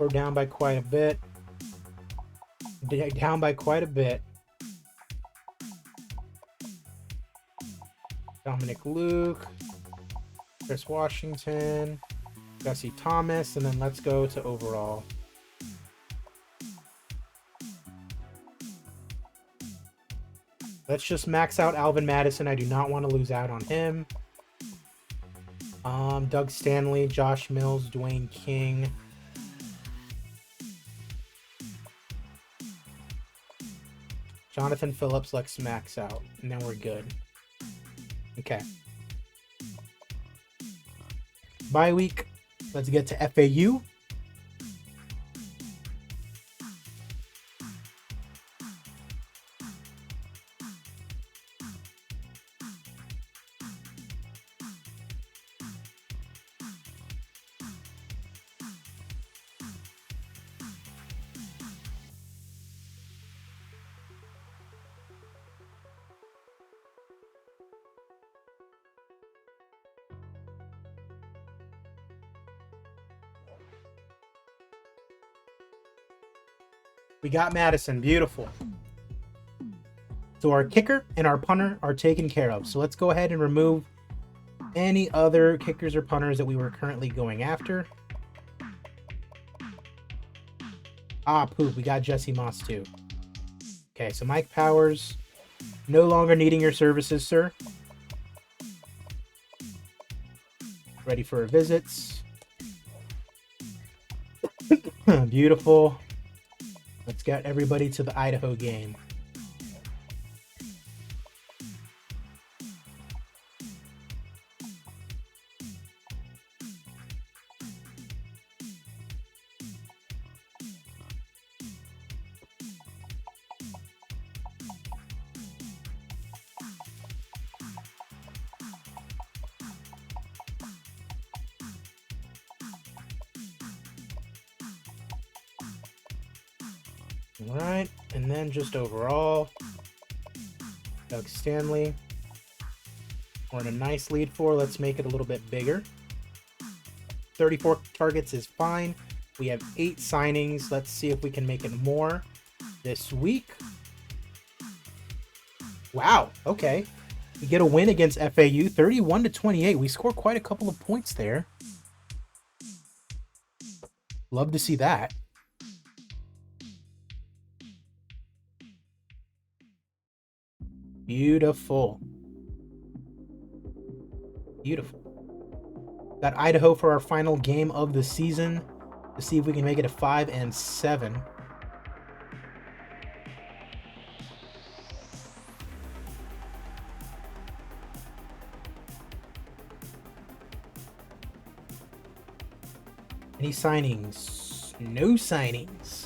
Down by quite a bit. Dominic Luke, Chris Washington, Jesse Thomas, and then let's go to overall. Let's just max out Alvin Madison. I do not want to lose out on him. Doug Stanley, Josh Mills, Dwayne King. Jonathan Phillips, let's max out, and then we're good. Okay. Bye week. Let's get to FAU. We got Madison. Beautiful. So our kicker and our punter are taken care of. So let's go ahead and remove any other kickers or punters that we were currently going after. Ah, poop. We got Jesse Moss too. Okay, so Mike Powers, no longer needing your services, sir. Ready for visits. Beautiful. Let's get everybody to the Idaho game. All right, and then just overall, Doug Stanley. We're in a nice lead for. Let's make it a little bit bigger. 34 targets is fine. We have 8 signings. Let's see if we can make it more this week. Wow, okay. We get a win against FAU, 31-28. We scored quite a couple of points there. Love to see that. Beautiful. Beautiful. Got Idaho for our final game of the season to see if we can make it a 5-7. Any signings? No signings.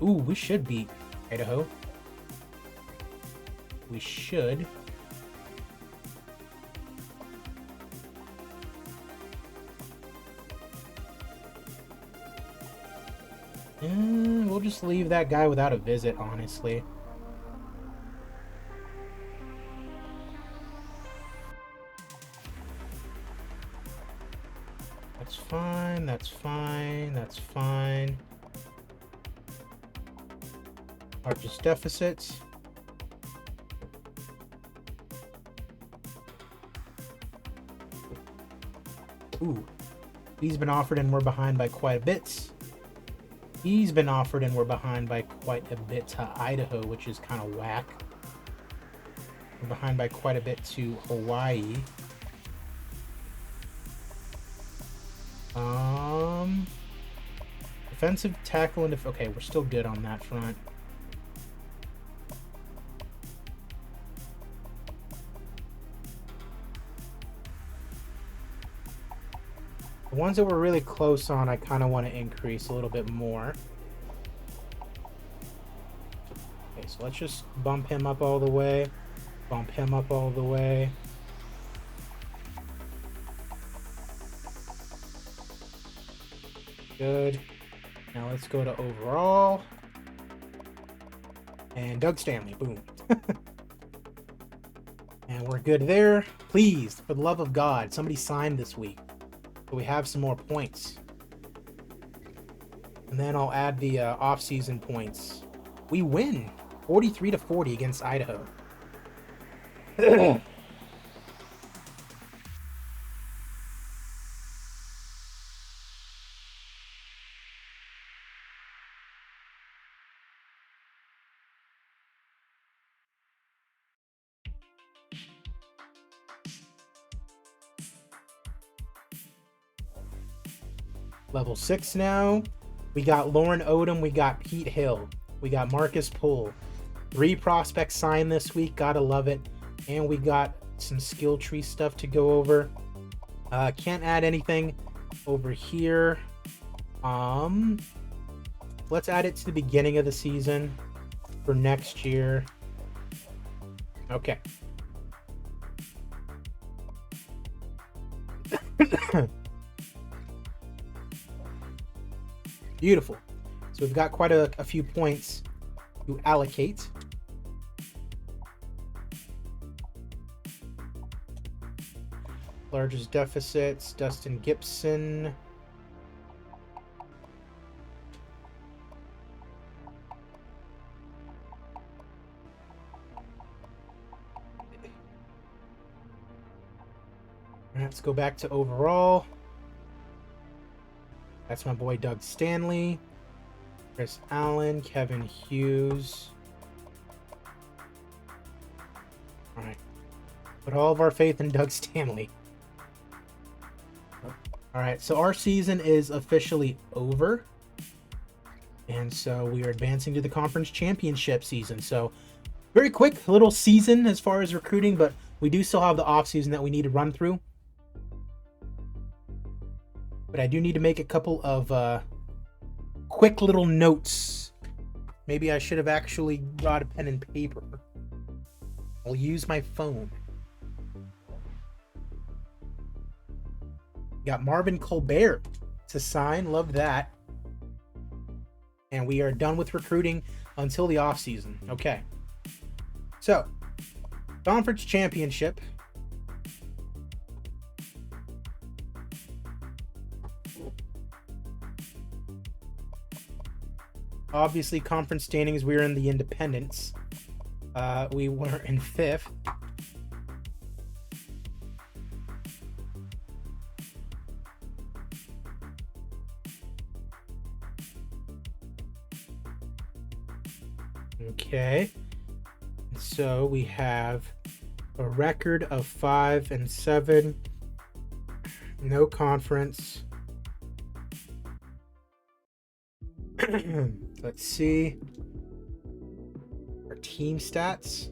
Ooh, we should beat Idaho. We should. We'll just leave that guy without a visit, honestly. That's fine, that's fine, that's fine. Largest deficits. Ooh, he's been offered and we're behind by quite a bit. He's been offered, and we're behind by quite a bit to Idaho, which is kind of whack. We're behind by quite a bit to Hawaii. Defensive tackle and okay, we're still good on that front. The ones that we're really close on, I kind of want to increase a little bit more. Okay, so let's just bump him up all the way. Bump him up all the way. Good. Now let's go to overall. And Doug Stanley, boom. And we're good there. Please, for the love of God, somebody sign this week. So we have some more points. And then I'll add the off-season points. We win 43-40 against Idaho. Level 6 now. We got Lauren Odom. We got Pete Hill. We got Marcus Poole. 3 prospects signed this week. Gotta love it. And we got some skill tree stuff to go over. Can't add anything over here. Let's add it to the beginning of the season for next year. Okay. Beautiful. So we've got quite a few points to allocate. Largest deficits, Dustin Gibson. Let's go back to overall. That's my boy Doug Stanley, Chris Allen, Kevin Hughes. All right. Put all of our faith in Doug Stanley. All right, so our season is officially over. And so we are advancing to the conference championship season. So very quick little season as far as recruiting, but we do still have the off season that we need to run through. But I do need to make a couple of quick little notes. Maybe I should have actually brought a pen and paper. I'll use my phone. Got Marvin Colbert to sign. Love that. And we are done with recruiting until the offseason. Okay. So, conference championship. Obviously, conference standings, we were in the independents. We were in 5th. Okay. So we have a record of 5-7. No conference. Let's see our team stats.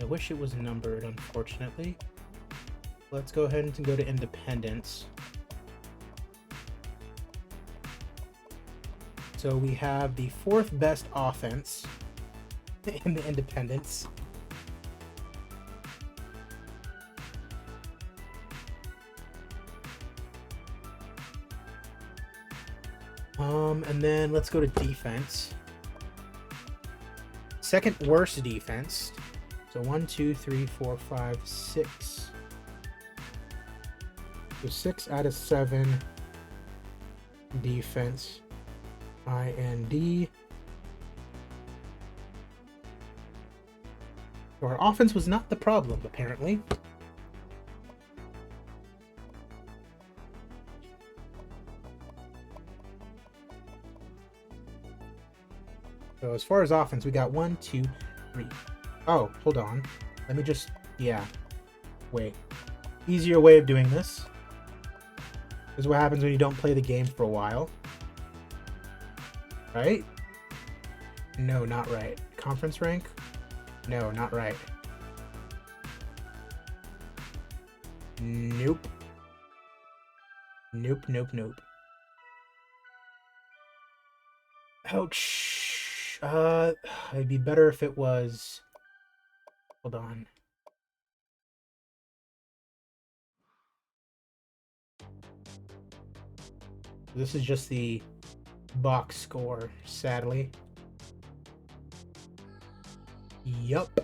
I wish it was numbered, unfortunately. Let's go ahead and go to independence. So we have the 4th best offense in the independents. And then let's go to defense. 2nd worst defense. So 1, 2, 3, 4, 5, 6. So 6 out of 7 defense. IND. So our offense was not the problem, apparently. So as far as offense, we got 1, 2, 3. Oh, hold on. Let me just, yeah. Wait. Easier way of doing this is what happens when you don't play the game for a while. Right? No, not right. Conference rank? No, not right. Nope. Nope, nope, nope. Ouch. It'd be better if it was... Hold on. This is just the box score, sadly. Yup.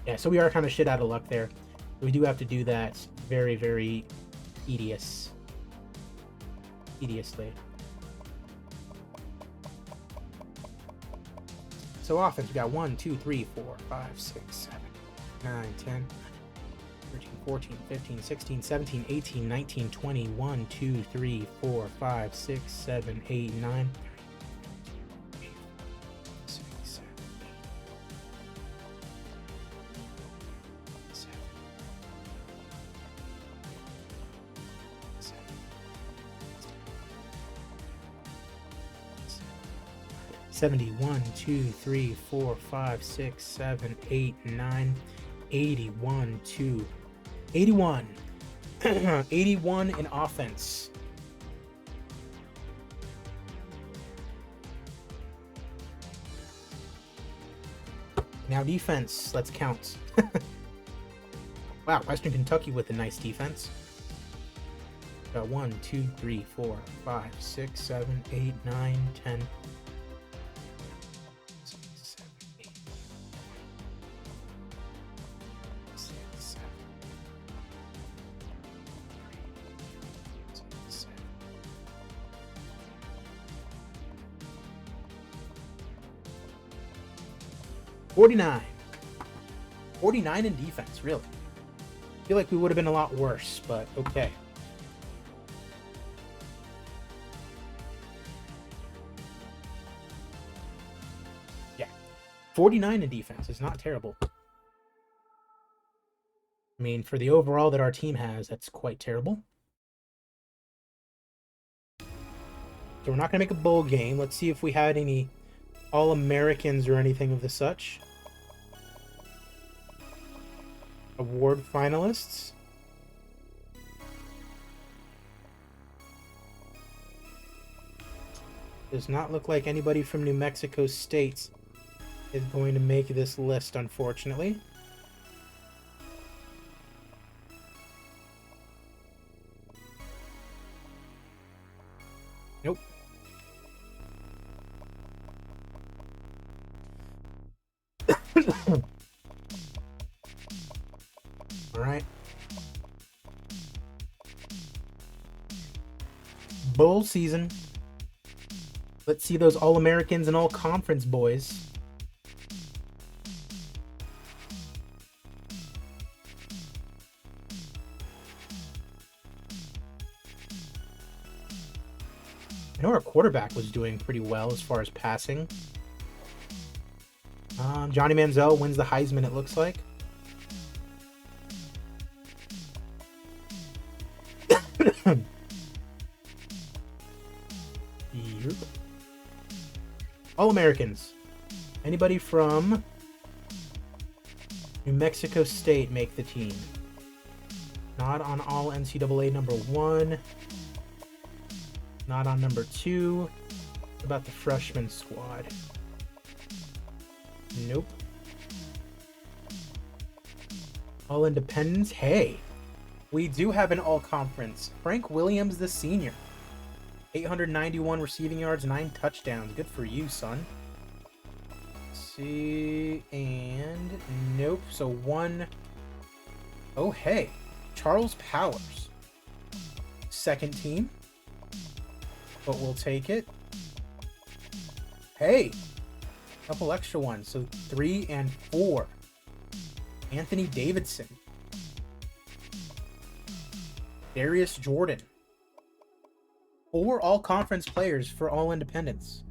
Yeah, so we are kind of shit out of luck there. We do have to do that very, very tediously. So offense, we got 1, 2, 3, 4, 5, 6, 7, 9, 10, 13, 14, 15, 16, 17, 18, 19, 20, 1, 2, 3, 4, 5, 6, 7, 8, 9, 6, 7, 71, 2, 3, 4, 5, 6, 7, 8, 9, 81, 2, 81. 81 in offense. Now defense, let's count. Wow, Western Kentucky with a nice defense. Got 1, 2, 3, 4, 5, 6, 7, 8, 9, 10. 49. 49 in defense, really. I feel like we would have been a lot worse, but okay. Yeah. 49 in defense is not terrible. I mean, for the overall that our team has, that's quite terrible. So we're not going to make a bowl game. Let's see if we had any All-Americans or anything of the such. Award finalists. Does not look like anybody from New Mexico State is going to make this list, unfortunately. Nope. All right. Bowl season. Let's see those All-Americans and All-Conference boys. I know our quarterback was doing pretty well as far as passing. Johnny Manziel wins the Heisman, it looks like. Yep. All-Americans. Anybody from New Mexico State make the team. Not on all NCAA number 1. Not on number 2. What about the freshman squad? Nope. All Independents. Hey, we do have an all-conference. Frank Williams, the senior. 891 receiving yards, 9 touchdowns. Good for you, son. Let's see, and nope. So 1. Oh, hey, Charles Powers. Second team. But we'll take it. Hey, couple extra ones. So 3 and 4. Anthony Davidson. Darius Jordan. 4 all-conference players for all independents.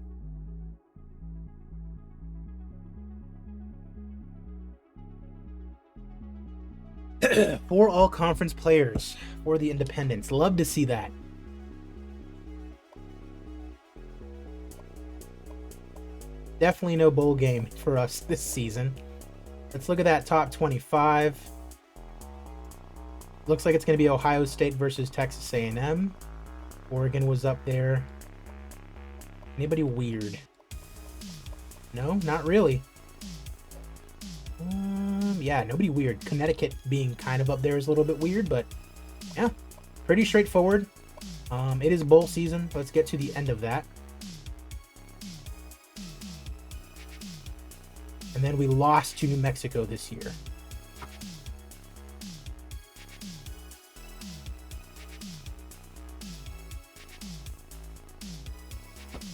Four all-conference players for the independents. Love to see that. Definitely no bowl game for us this season. Let's look at that top 25. Looks like it's going to be Ohio State versus Texas A&M. Oregon was up there. Anybody weird? No, not really. Yeah, nobody weird. Connecticut being kind of up there is a little bit weird, but yeah, pretty straightforward. It is bowl season. Let's get to the end of that. And then we lost to New Mexico this year.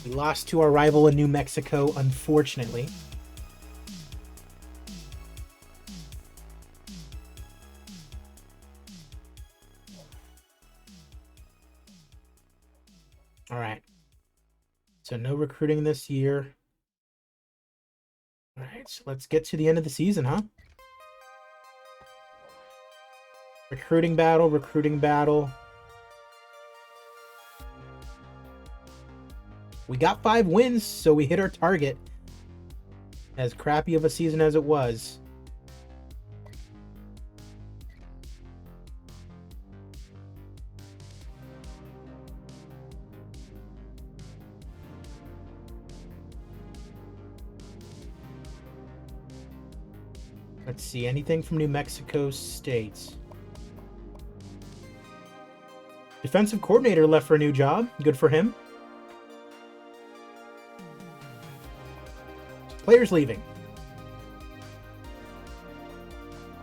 We lost to our rival in New Mexico, unfortunately. All right. So no recruiting this year. All right, so let's get to the end of the season, huh? Recruiting battle, recruiting battle. We got 5 wins, so we hit our target. As crappy of a season as it was. Let's see, anything from New Mexico State? Defensive coordinator left for a new job. Good for him. Players leaving.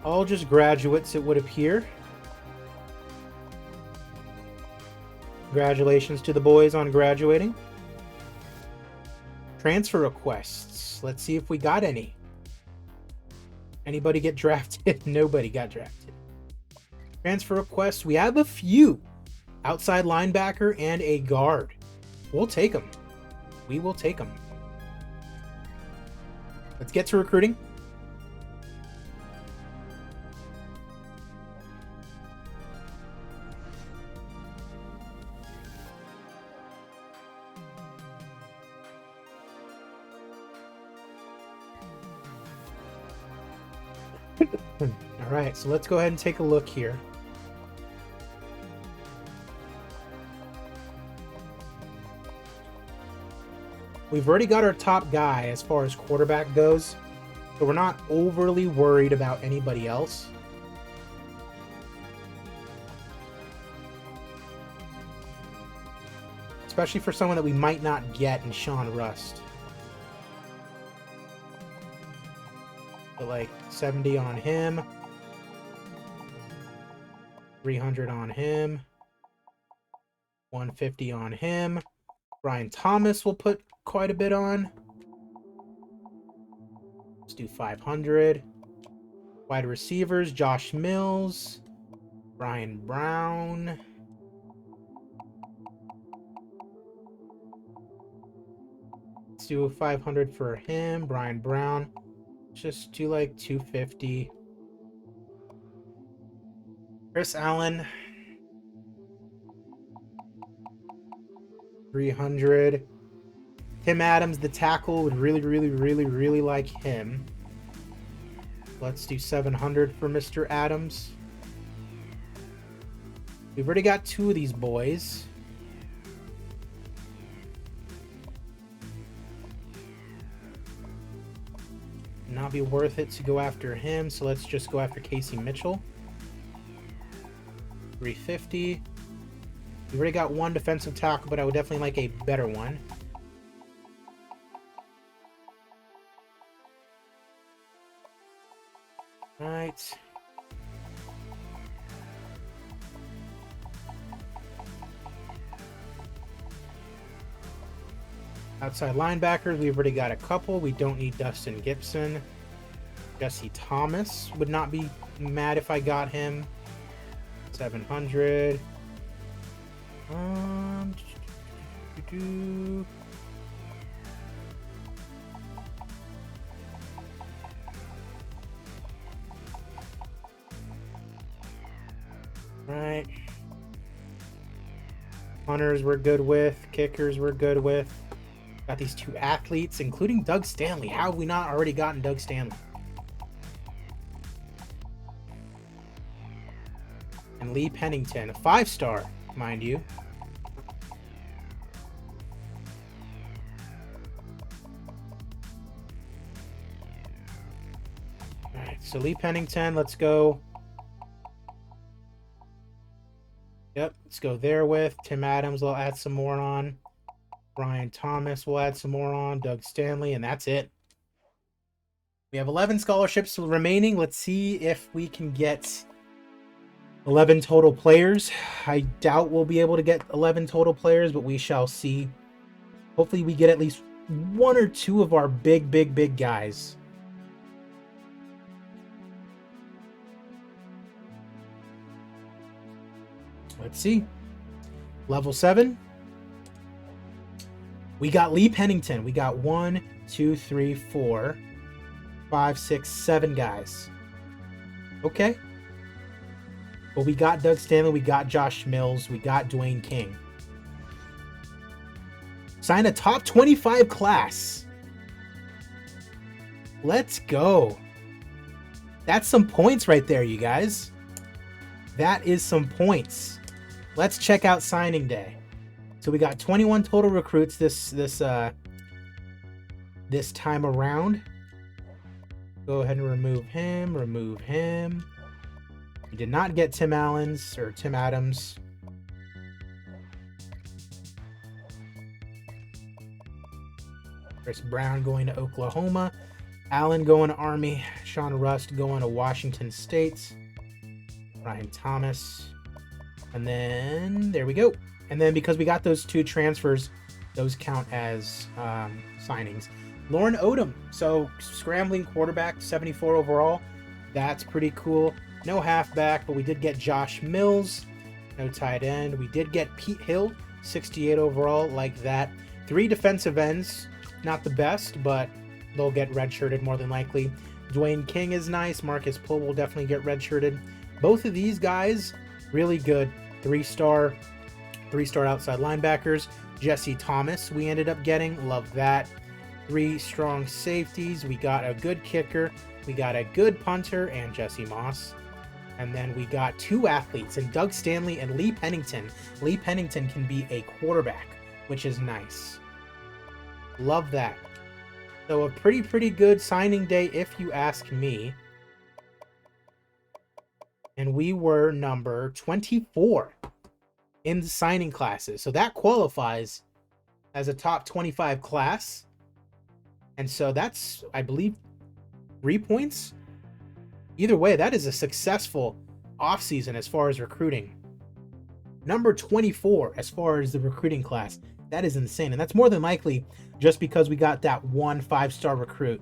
All just graduates, it would appear. Congratulations to the boys on graduating. Transfer requests. Let's see if we got any. Anybody get drafted? Nobody got drafted. Transfer requests. We have a few. Outside linebacker and a guard. We'll take them. We will take them. Let's get to recruiting. All right, so let's go ahead and take a look here. We've already got our top guy as far as quarterback goes, so we're not overly worried about anybody else. Especially for someone that we might not get in Sean Rust. But like 70 on him. 300 on him. 150 on him. Brian Thomas will put quite a bit on. Let's do 500. Wide receivers, Josh Mills, Brian Brown. Let's do a 500 for him, Brian Brown. Just do like 250. Chris Allen. 300. Tim Adams, the tackle, would really like him. Let's do 700 for Mr. Adams. We've already got 2 of these boys. Not be worth it to go after him, so let's just go after Casey Mitchell. 350. We've already got 1 defensive tackle, but I would definitely like a better one. Right. Outside linebackers, we've already got a couple. We don't need Dustin Gibson. Jesse Thomas would not be mad if I got him. 700. Right. Hunters we're good with. Kickers we're good with. Got these 2 athletes, including Doug Stanley. How have we not already gotten Doug Stanley? And Lee Pennington, a 5-star, mind you. Alright, so Lee Pennington, let's go. Yep, let's go there with. Tim Adams, we'll add some more on. Brian Thomas, we'll add some more on. Doug Stanley, and that's it. We have 11 scholarships remaining. Let's see if we can get 11 total players. I doubt we'll be able to get 11 total players, but we shall see. Hopefully we get at least 1 or 2 of our big guys. Let's see. Level 7. We got Lee Pennington. We got 1, 2, 3, 4, 5, 6, 7 guys. Okay. But we got Doug Stanley. We got Josh Mills. We got Dwayne King. Sign a top 25 class. Let's go. That's some points right there, you guys. That is some points. Let's check out signing day. So we got 21 total recruits this time around. Go ahead and remove him. Remove him. We did not get Tim Adams. Chris Brown going to Oklahoma. Allen going to Army. Sean Rust going to Washington State. Ryan Thomas. And then there we go. And then because we got those 2 transfers, those count as signings. Lauren Odom, so scrambling quarterback, 74 overall. That's pretty cool. No halfback, but we did get Josh Mills. No tight end. We did get Pete Hill, 68 overall, like that. 3 defensive ends, not the best, but they'll get redshirted more than likely. Dwayne King is nice. Marcus Poole will definitely get redshirted. Both of these guys, really good. 3-star outside linebackers. Jesse Thomas we ended up getting. Love that. 3 strong safeties. We got a good kicker. We got a good punter and Jesse Moss. And then we got 2 athletes in Doug Stanley and Lee Pennington. Lee Pennington can be a quarterback, which is nice. Love that. So a pretty good signing day if you ask me. And we were number 24 in the signing classes. So that qualifies as a top 25 class. And so that's, I believe, 3 points. Either way, that is a successful offseason as far as recruiting. Number 24 as far as the recruiting class. That is insane. And that's more than likely just because we got that 1 5-star recruit.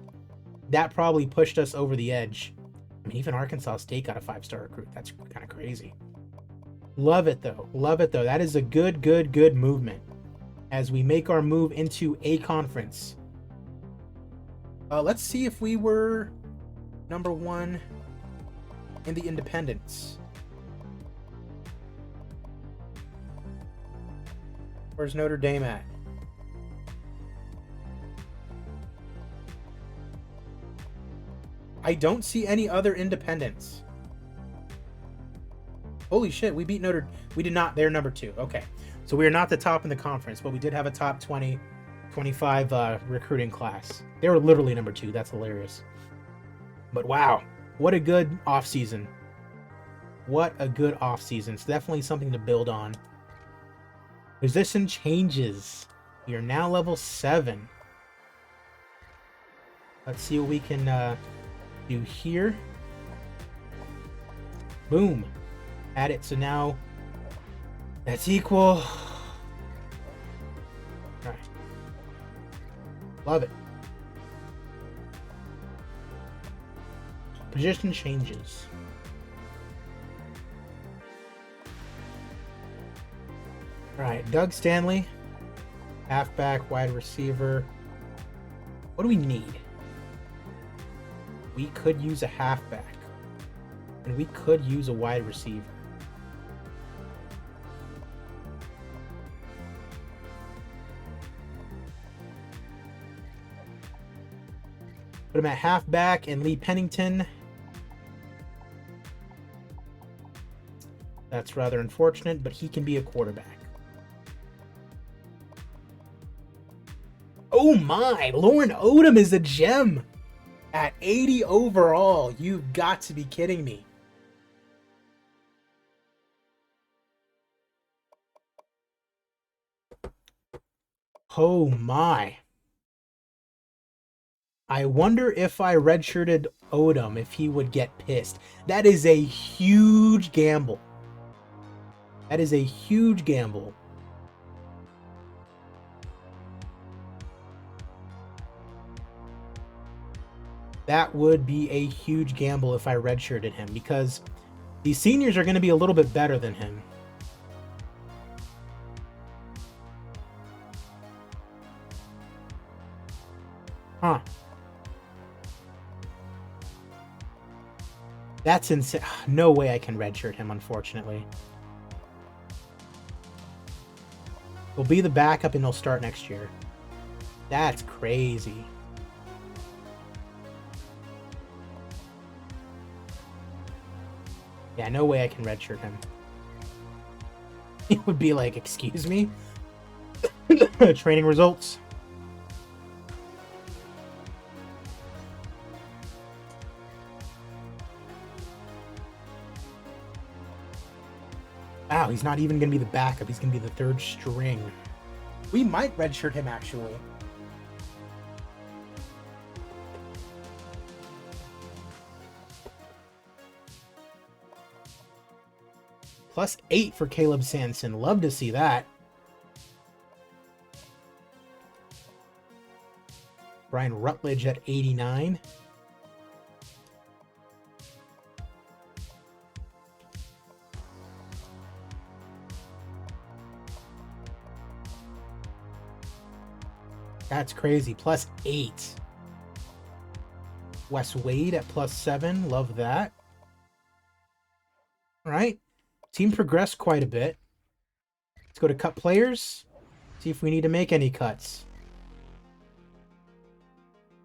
That probably pushed us over the edge. I mean, even Arkansas State got a 5-star recruit. That's kind of crazy. Love it, though. Love it, though. That is a good movement as we make our move into a conference. Let's see if we were number 1 in the independents. Where's Notre Dame at? I don't see any other independents. Holy shit, we beat Notre... We did not. They're number 2. Okay. So we are not the top in the conference, but we did have a top 20, 25 recruiting class. They were literally number 2. That's hilarious. But wow, what a good offseason. What a good offseason. It's definitely something to build on. Position changes. You're now level 7. Let's see what we can do here. Boom. Add it. So now that's equal. All right. Love it. Position changes. All right, Doug Stanley, halfback, wide receiver. What do we need? We could use a halfback, and we could use a wide receiver. Put him at halfback and Lee Pennington. That's rather unfortunate, but he can be a quarterback. Oh my! Lauren Odom is a gem at 80 overall. You've got to be kidding me. Oh my. I wonder if I redshirted Odom, if he would get pissed. That is a huge gamble. That is a huge gamble. That would be a huge gamble if I redshirted him, because the seniors are going to be a little bit better than him. Huh. That's insane. No way I can redshirt him, unfortunately. He'll be the backup and he'll start next year. That's crazy. Yeah, no way I can redshirt him. He would be like, excuse me? Training results. Wow, he's not even going to be the backup. He's going to be the third string. We might redshirt him, actually. +8 for Caleb Sanson. Love to see that. Brian Rutledge at 89. That's crazy. +8. Wes Wade at +7. Love that. All right. Team progressed quite a bit. Let's go to cut players. See if we need to make any cuts.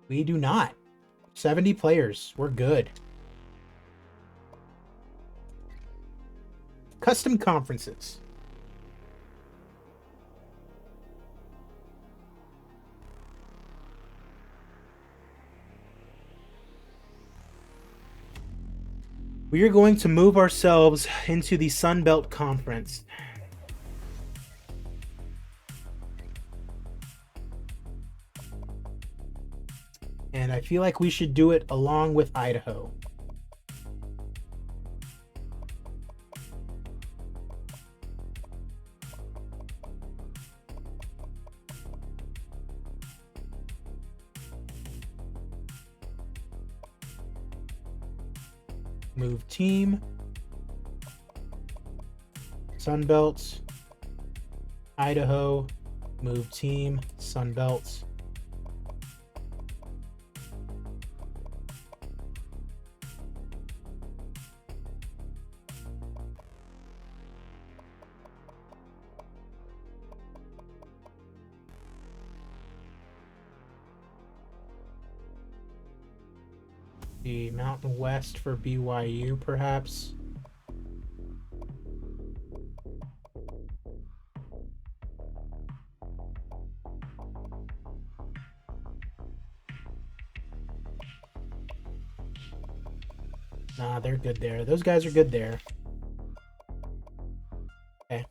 We do not. 70 players. We're good. Custom conferences. We are going to move ourselves into the Sun Belt Conference. And I feel like we should do it along with Idaho. Move team. Sunbelt. Idaho. Move team. Sunbelt. The Mountain West for BYU, perhaps. Nah, they're good there. Those guys are good there. Okay.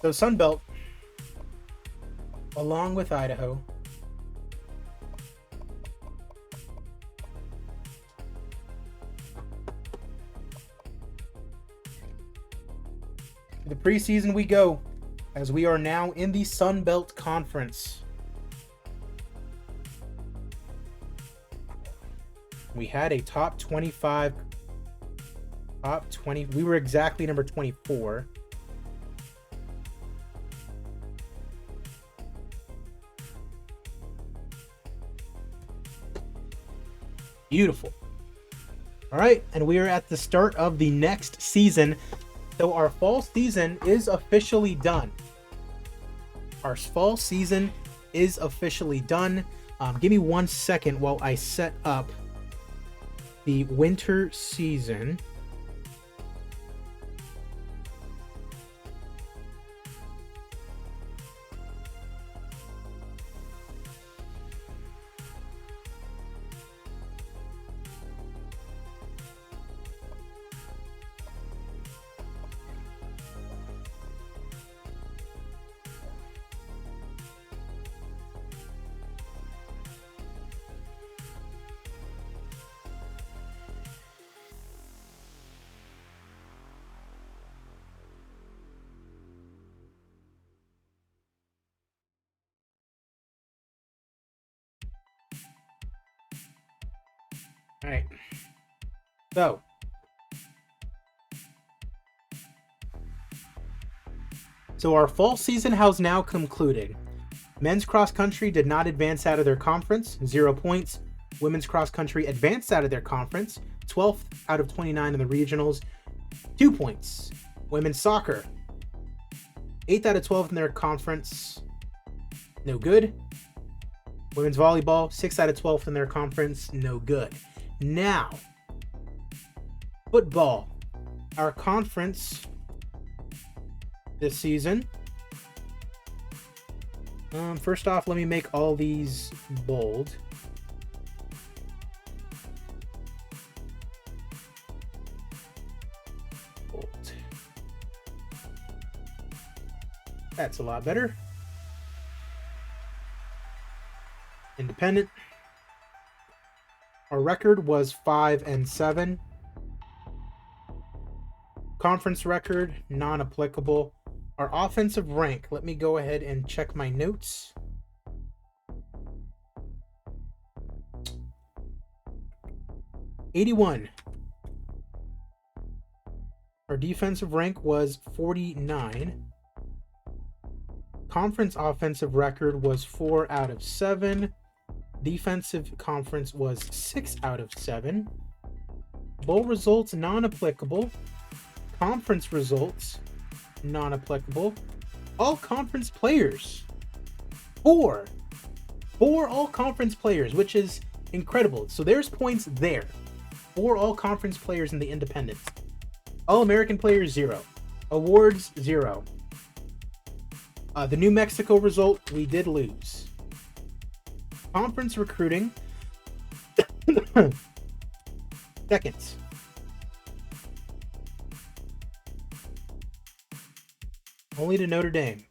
So Sun Belt, along with Idaho. To the preseason we go, as we are now in the Sun Belt Conference. We had a top 25, top 20. We were exactly number 24. Beautiful. All right, and we are at the start of the next season. So our fall season is officially done. Our fall season is officially done. Give me 1 second while I set up the winter season. All right. So our fall season has now concluded. Men's cross country did not advance out of their conference, 0 points. Women's cross country advanced out of their conference, 12th out of 29 in the regionals, 2 points. Women's soccer, 8th out of 12 in their conference, no good. Women's volleyball, 6th out of 12th in their conference, no good. Now, football, our conference this season. First off, let me make all these bold. Bold. That's a lot better. Independent. Our record was 5-7. Conference record, non-applicable. Our offensive rank, let me go ahead and check my notes. '81. Our defensive rank was 49. Conference offensive record was 4 out of 7. Defensive conference was 6 out of 7. Bowl results, non-applicable. Conference results, non-applicable. All conference players, 4 all conference players, which is incredible. So there's points there. 4 all conference players in the independents. All American players, 0. Awards, 0. The New Mexico result, we did lose. Conference recruiting, second. Only to Notre Dame.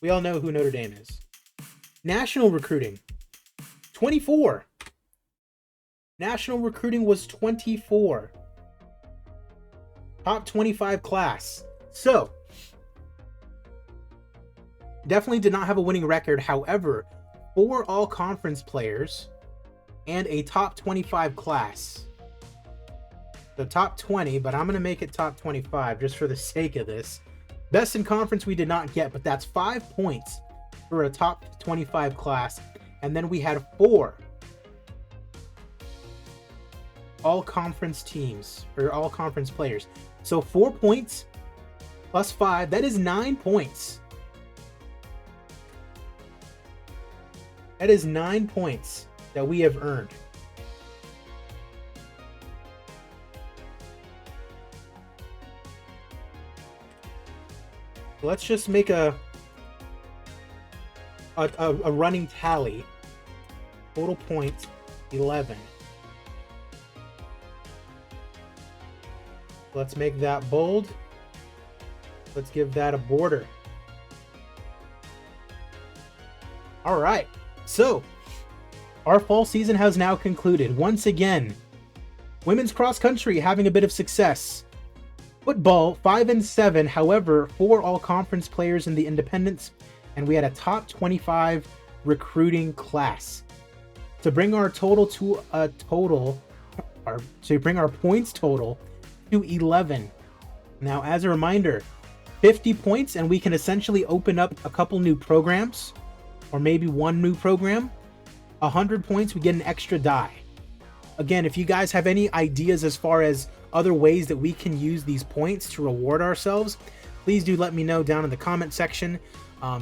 We all know who Notre Dame is. National recruiting, 24. National recruiting was 24. Top 25 class. So, definitely did not have a winning record. However, 4 all-conference players and a top 25 class. So top 20, but I'm going to make it top 25 just for the sake of this. Best in conference we did not get, but that's 5 points for a top 25 class. And then we had 4 all-conference teams, or all-conference players. So 4 points plus 5. That is 9 points. That is 9 points that we have earned. Let's just make a running tally. Total points, 11. Let's make that bold. Let's give that a border. All right. So, our fall season has now concluded. Once again, women's cross country having a bit of success. Football, 5-7, however, 4 all-conference players in the independents, and we had a top 25 recruiting class. To bring our total to a total, to bring our points total to 11. Now, as a reminder, 50 points, and we can essentially open up a couple new programs, or maybe one new program. 100 points, we get an extra die. Again, if you guys have any ideas as far as other ways that we can use these points to reward ourselves, please do let me know down in the comment section.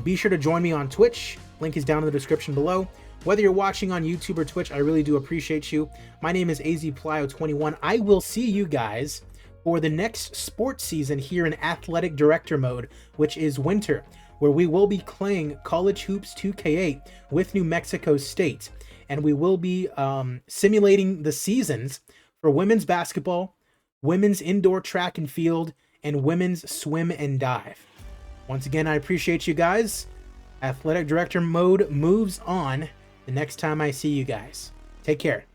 Be sure to join me on Twitch. Link is down in the description below. Whether you're watching on YouTube or Twitch, I really do appreciate you. My name is AZPlyo21. I will see you guys for the next sports season here in Athletic Director mode, which is winter, where we will be playing College Hoops 2K8 with New Mexico State. And we will be simulating the seasons for women's basketball, women's indoor track and field, and women's swim and dive. Once again, I appreciate you guys. Athletic Director mode moves on the next time I see you guys. Take care.